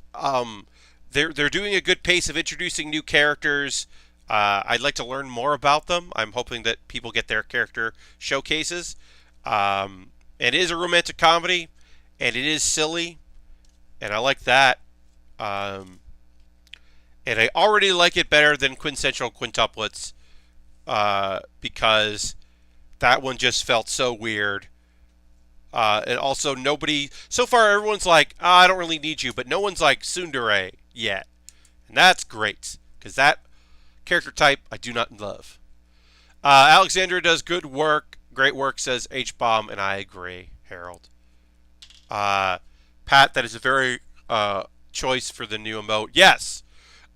They're doing a good pace of introducing new characters. I'd like to learn more about them. I'm hoping that people get their character showcases. It is a romantic comedy, and it is silly, and I like that. Um, and I already like it better than Quintessential Quintuplets because that one just felt so weird. And also, nobody so far, everyone's like, I don't really need you, but no one's like Tsundere yet, and that's great because that character type I do not love. Alexandra does good work, great work, says H Bomb, and I agree, Harold. Pat, that is a very choice for the new emote. Yes.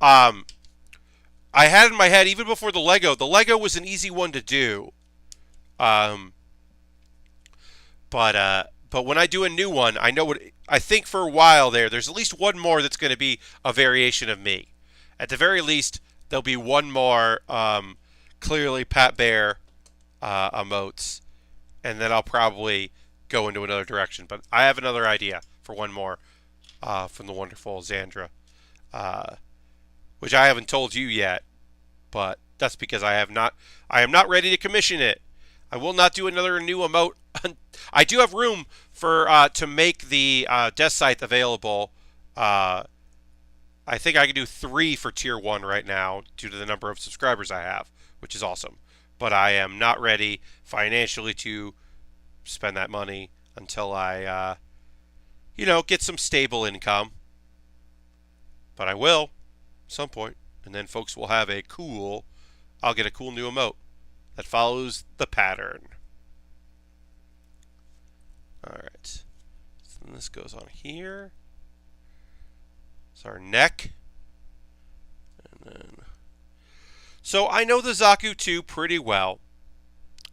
Um, I had in my head even before the Lego. The Lego was an easy one to do. Um, but when I do a new one, I know what I think for a while there's at least one more that's going to be a variation of me. At the very least, there'll be one more clearly Pat Baer emotes, and then I'll probably go into another direction. But I have another idea for one more from the wonderful Xandra, which I haven't told you yet, but that's because I am not ready to commission it. I will not do another new emote. I do have room for to make the death scythe available. I think I can do 3 for tier 1 right now due to the number of subscribers I have, which is awesome. But I am not ready financially to spend that money until I, get some stable income. But I will at some point, and then folks will have I'll get a cool new emote that follows the pattern. Alright. So this goes on here. It's our neck. And then. So I know the Zaku II pretty well.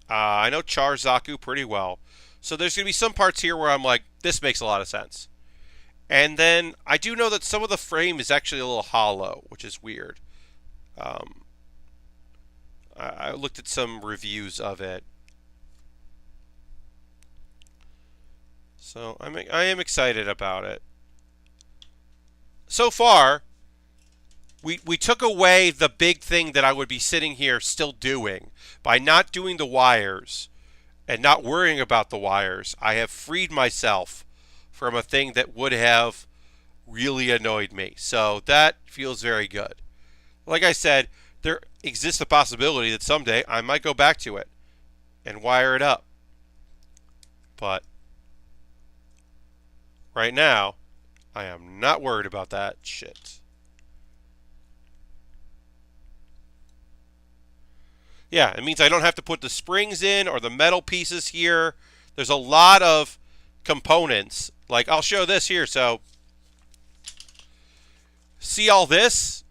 I know Char Zaku pretty well. So there's going to be some parts here where I'm like, this makes a lot of sense. And then I do know that some of the frame is actually a little hollow, which is weird. I looked at some reviews of it. So I am excited about it. So far, we took away the big thing that I would be sitting here still doing. By not doing the wires and not worrying about the wires, I have freed myself from a thing that would have really annoyed me. So that feels very good. Like I said, there exists a possibility that someday I might go back to it and wire it up. But right now, I am not worried about that shit. Yeah, it means I don't have to put the springs in or the metal pieces here. There's a lot of components. Like, I'll show this here. So, see all this?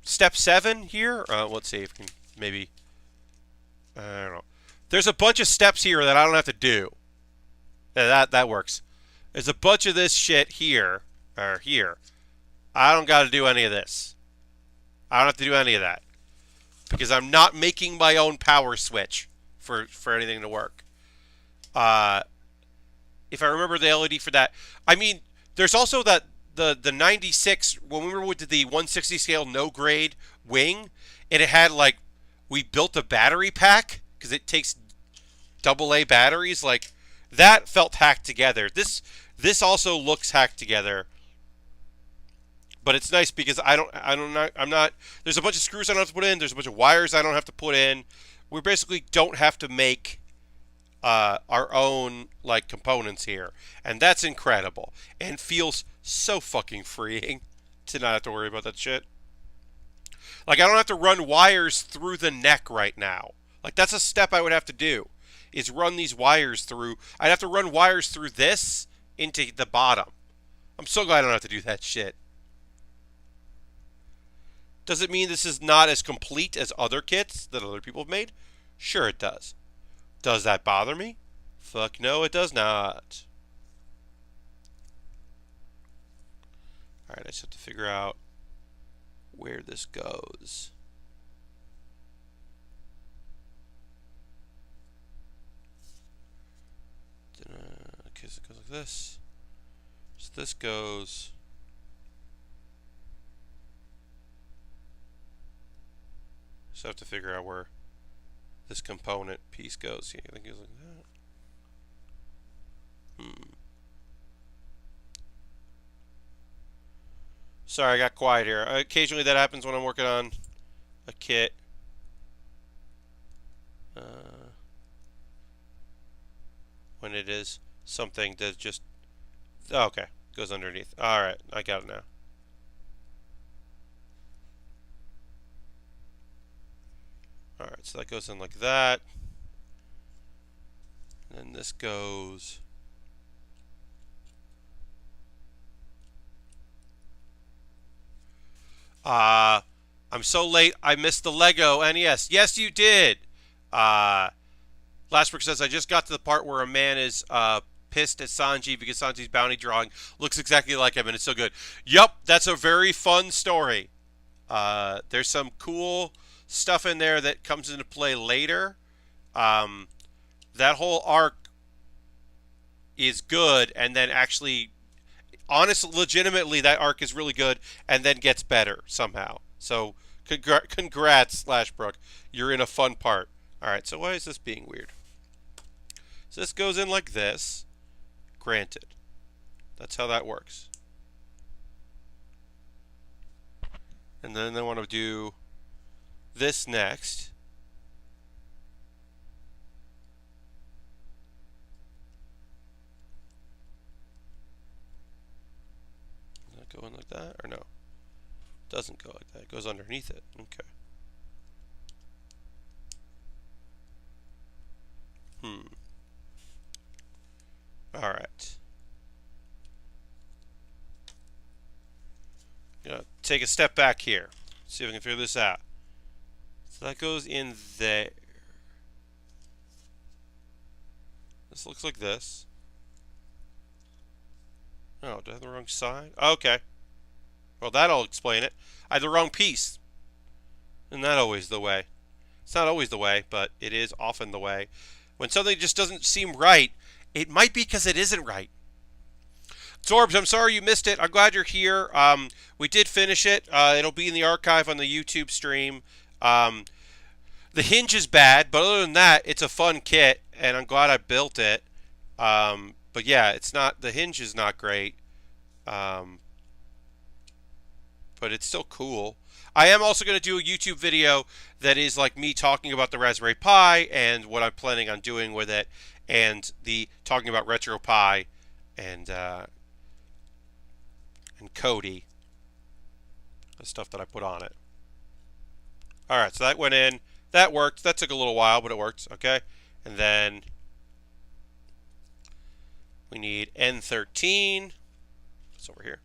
Step 7 here? Let's see if we can maybe... I don't know. There's a bunch of steps here that I don't have to do. That works. There's a bunch of this shit here. Or here. I don't got to do any of this. I don't have to do any of that. Because I'm not making my own power switch for anything to work. If I remember the LED for that. I mean, there's also that the 96, when we were did the 160 scale no grade wing, and it had like, we built a battery pack, because it takes AA batteries, like, that felt hacked together. This also looks hacked together. But it's nice because I'm not, there's a bunch of screws I don't have to put in, there's a bunch of wires I don't have to put in. We basically don't have to make our own, like, components here. And that's incredible. And feels so fucking freeing to not have to worry about that shit. Like, I don't have to run wires through the neck right now. Like, that's a step I would have to do, is run these wires through. I'd have to run wires through this into the bottom. I'm so glad I don't have to do that shit. Does it mean this is not as complete as other kits that other people have made? Sure it does. Does that bother me? Fuck no, it does not. Alright, I just have to figure out where this goes. Okay, so it goes like this. So this goes. Just have to figure out where this component piece goes. Yeah, I think it goes like that. Sorry, I got quiet here. Occasionally that happens when I'm working on a kit. When it is something that just... Oh, okay, goes underneath. Alright, I got it now. Alright, so that goes in like that. And then this goes... I'm so late, I missed the Lego NES. Yes, you did! Lashbrook says, I just got to the part where a man is pissed at Sanji because Sanji's bounty drawing looks exactly like him, and it's so good. Yup, that's a very fun story. There's some cool stuff in there that comes into play later. That whole arc is good, and then actually, honestly, legitimately, that arc is really good, and then gets better somehow. So, congrats, Slashbrook. You're in a fun part. Alright, so why is this being weird? So this goes in like this. Granted. That's how that works. And then I want to do this next. Does that go in like that? Or no? It doesn't go like that. It goes underneath it. Okay. Alright. Gonna take a step back here. See if I can figure this out. So that goes in there. This looks like this. Oh, did I have the wrong side? Okay. Well, that'll explain it. I had the wrong piece. Isn't that always the way? It's not always the way, but it is often the way. When something just doesn't seem right, it might be because it isn't right. Zorbs, I'm sorry you missed it. I'm glad you're here. We did finish it. It'll be in the archive on the YouTube stream. The hinge is bad, but other than that, it's a fun kit, and I'm glad I built it. But yeah, it's not. The hinge is not great, but it's still cool. I am also going to do a YouTube video that is like me talking about the Raspberry Pi and what I'm planning on doing with it, and the talking about RetroPie and Kodi, the stuff that I put on it. Alright, so that went in. That worked. That took a little while, but it worked. Okay. And then we need N13. It's over here.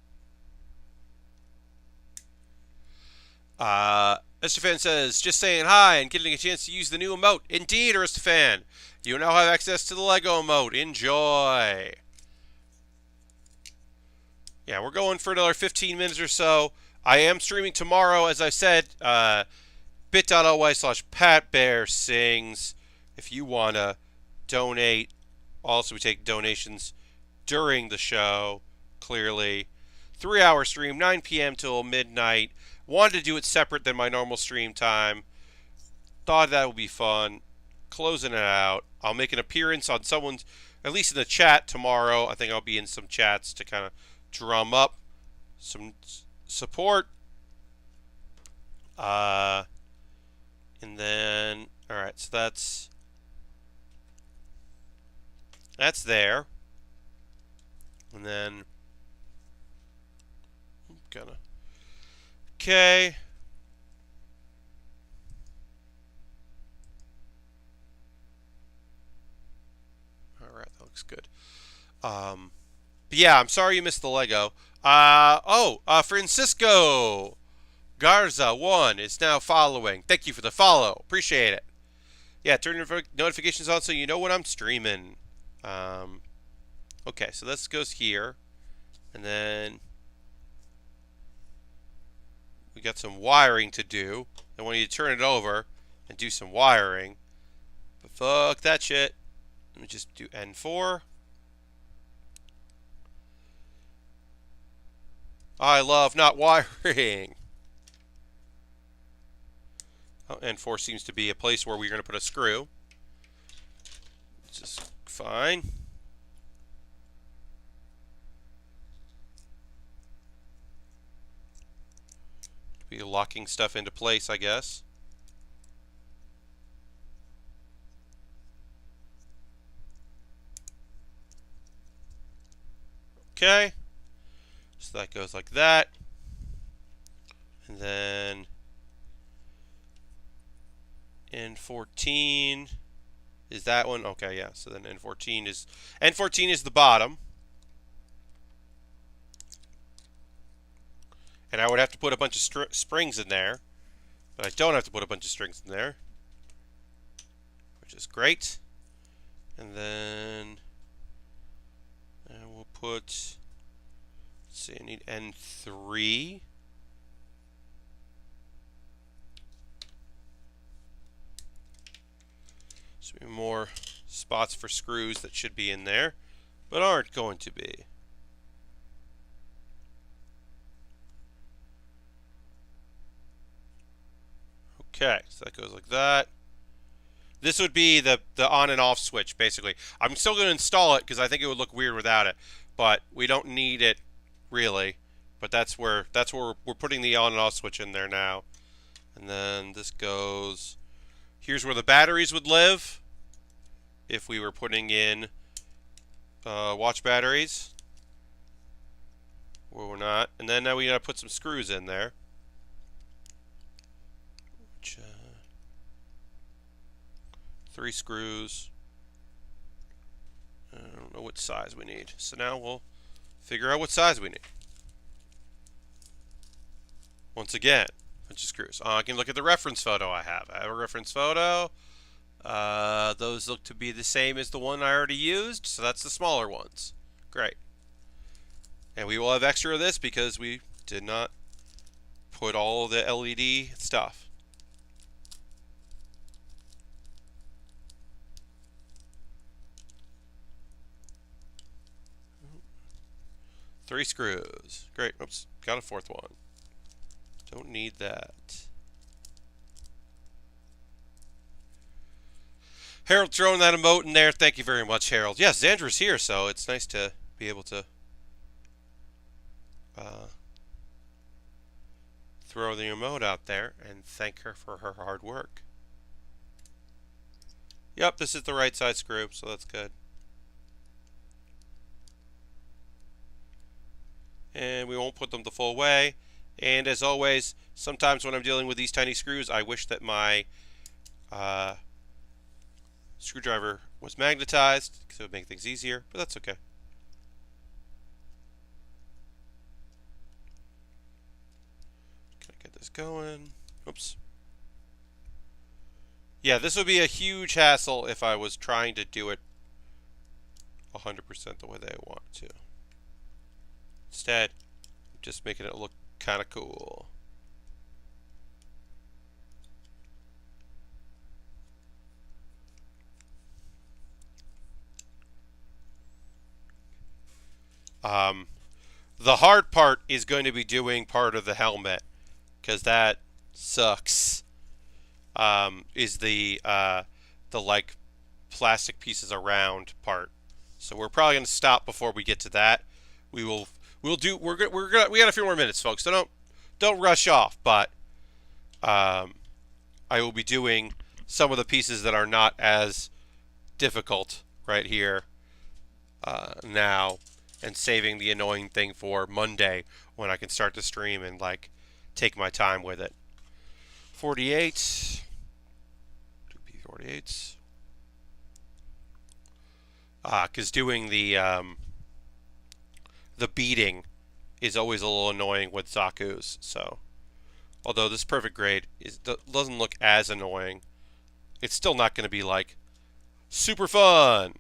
Estefan says, just saying hi and getting a chance to use the new emote. Indeed, Estefan. You now have access to the Lego emote. Enjoy. Yeah, we're going for another 15 minutes or so. I am streaming tomorrow, as I said, bit.ly/PatBearSings. If you want to donate. Also, we take donations during the show, clearly. 3-hour stream, 9 p.m. till midnight. Wanted to do it separate than my normal stream time. Thought that would be fun. Closing it out. I'll make an appearance on someone's, at least in the chat tomorrow. I think I'll be in some chats to kind of drum up some support. And then, alright, so that's there. And then, gonna, okay. Alright, that looks good. But yeah, I'm sorry you missed the Lego. Francisco Garza 1 is now following. Thank you for the follow. Appreciate it. Yeah, turn your notifications on so you know when I'm streaming. Okay, so this goes here. And then we got some wiring to do. I want you to turn it over and do some wiring. But fuck that shit. Let me just do N4. I love not wiring. Oh, and 4 seems to be a place where we're going to put a screw. Which is fine. Be locking stuff into place, I guess. Okay. So that goes like that. And then N14 is that one. Okay, yeah. So then N14 is the bottom. And I would have to put a bunch of springs in there. But I don't have to put a bunch of strings in there, which is great. And then we'll put, let's see, I need N3. So we have more spots for screws that should be in there, but aren't going to be. Okay, so that goes like that. This would be the on and off switch, basically. I'm still going to install it because I think it would look weird without it, but we don't need it really. But that's where we're putting the on and off switch in there now. And then this goes. Here's where the batteries would live if we were putting in watch batteries. Well, we're not. And then now we gotta put some screws in there. Which, 3 screws. I don't know what size we need. So now we'll figure out what size we need. Once again, bunch of screws. I can look at the reference photo I have. I have a reference photo. Those look to be the same as the one I already used, so that's the smaller ones. Great. And we will have extra of this because we did not put all the LED stuff. Three screws. Great. Oops. Got a 4th one. Don't need that. Harold throwing that emote in there. Thank you very much, Harold. Yes, Xandra's here, so it's nice to be able to throw the emote out there and thank her for her hard work. Yep, this is the right side screw, so that's good. And we won't put them the full way. And as always, sometimes when I'm dealing with these tiny screws, I wish that my screwdriver was magnetized because it would make things easier, but that's okay. Can I get this going? Oops. Yeah, this would be a huge hassle if I was trying to do it 100% the way they want to. Instead, I'm just making it look kind of cool. The hard part is going to be doing part of the helmet, because that sucks. Is the like plastic pieces around part. So we're probably going to stop before we get to that. We got a few more minutes, folks. So don't rush off. But I will be doing some of the pieces that are not as difficult right here now, and saving the annoying thing for Monday when I can start to stream and like take my time with it. 48. 2P48s. Because doing the beading is always a little annoying with Zaku's. So, although this perfect grade doesn't look as annoying, it's still not going to be like super fun.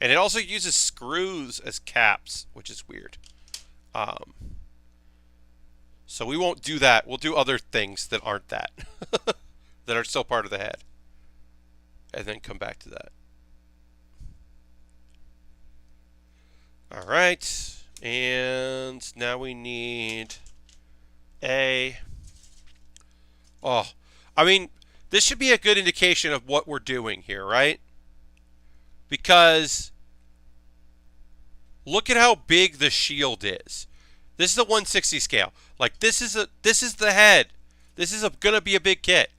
And it also uses screws as caps, which is weird. So we won't do that. We'll do other things that aren't that, that are still part of the head, and then come back to that. All right, And now we need a... Oh, I mean, this should be a good indication of what we're doing here, right? Because look at how big the shield is. This is a 160 scale. Like, this is the head. This is gonna be a big kit.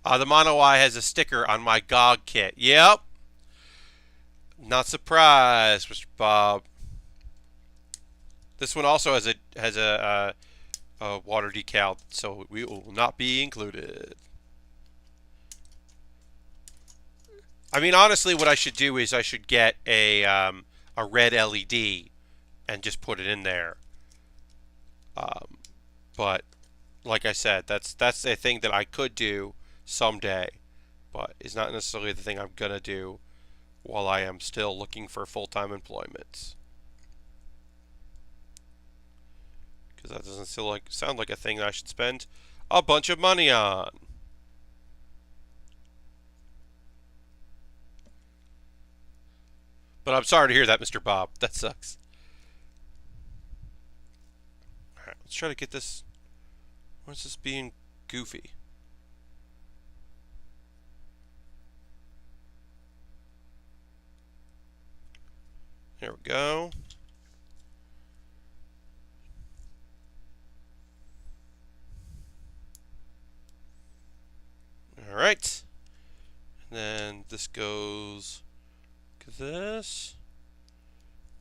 The Mono Eye has a sticker on my GOG kit. Yep. Not surprised, Mr. Bob. This one also has a water decal, so we will not be included. I mean, honestly, what I should do is I should get a red LED and just put it in there. But like I said, that's a thing that I could do someday, but it's not necessarily the thing I'm gonna do while I am still looking for full-time employment. Because that doesn't sound like a thing that I should spend a bunch of money on. But I'm sorry to hear that, Mr. Bob. That sucks. Alright, let's try to get this. What's this being goofy? There we go. Alright. And then this goes to this.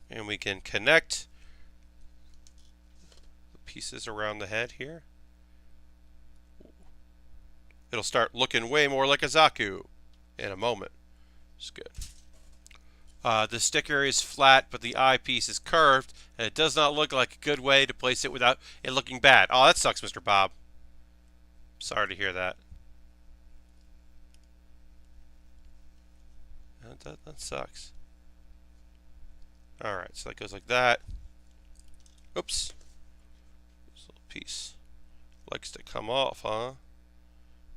And we can connect the pieces around the head here. It'll start looking way more like a Zaku in a moment. It's good. The sticker is flat, but the eyepiece is curved, and it does not look like a good way to place it without it looking bad. Oh, that sucks, Mr. Bob. Sorry to hear that. That sucks. Alright, so that goes like that. Oops. This little piece likes to come off, huh?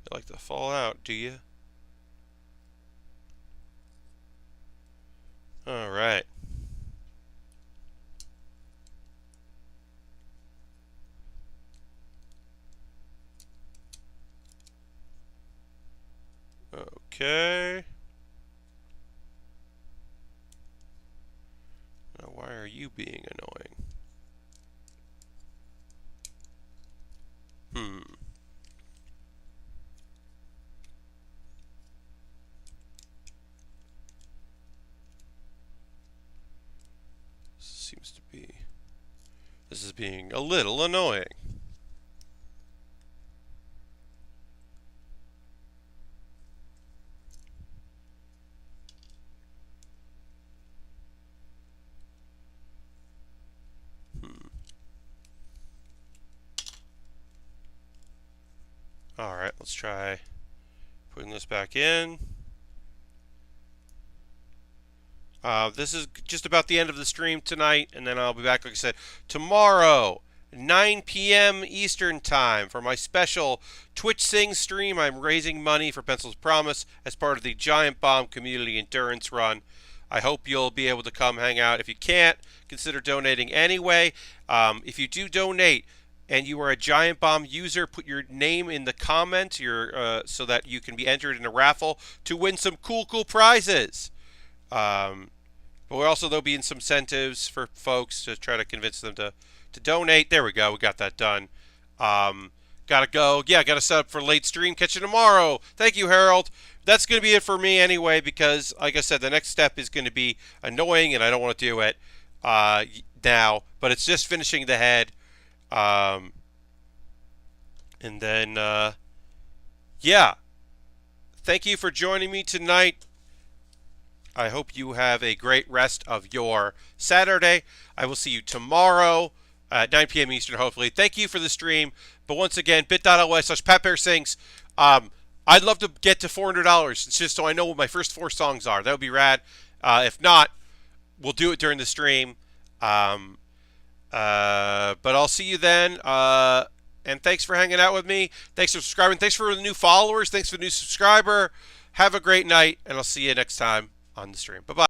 You like to fall out, do you? Alright. Okay. Now, why are you being annoying? Seems to be... This is being a little annoying. Alright, let's try putting this back in. This is just about the end of the stream tonight, and then I'll be back, like I said, tomorrow, 9 p.m. Eastern Time, for my special Twitch Sing stream. I'm raising money for Pencil's Promise as part of the Giant Bomb Community Endurance Run. I hope you'll be able to come hang out. If you can't, consider donating anyway. If you do donate, and you are a Giant Bomb user, put your name in the comments so that you can be entered in a raffle to win some cool prizes. But we're also, there'll be some incentives for folks to try to convince them to donate. There we go. We got that done. Gotta go. Yeah, gotta set up for late stream. Catch you tomorrow. Thank you, Harold. That's going to be it for me anyway, because, like I said, the next step is going to be annoying, and I don't want to do it now. But it's just finishing the head. And then, yeah. Thank you for joining me tonight. I hope you have a great rest of your Saturday. I will see you tomorrow at 9 p.m. Eastern, hopefully. Thank you for the stream. But once again, bit.ly/PatBearSings. I'd love to get to $400. It's just so I know what my first 4 songs are. That would be rad. If not, we'll do it during the stream. But I'll see you then. And thanks for hanging out with me. Thanks for subscribing. Thanks for the new followers. Thanks for the new subscriber. Have a great night, and I'll see you next time on the stream. Bye-bye.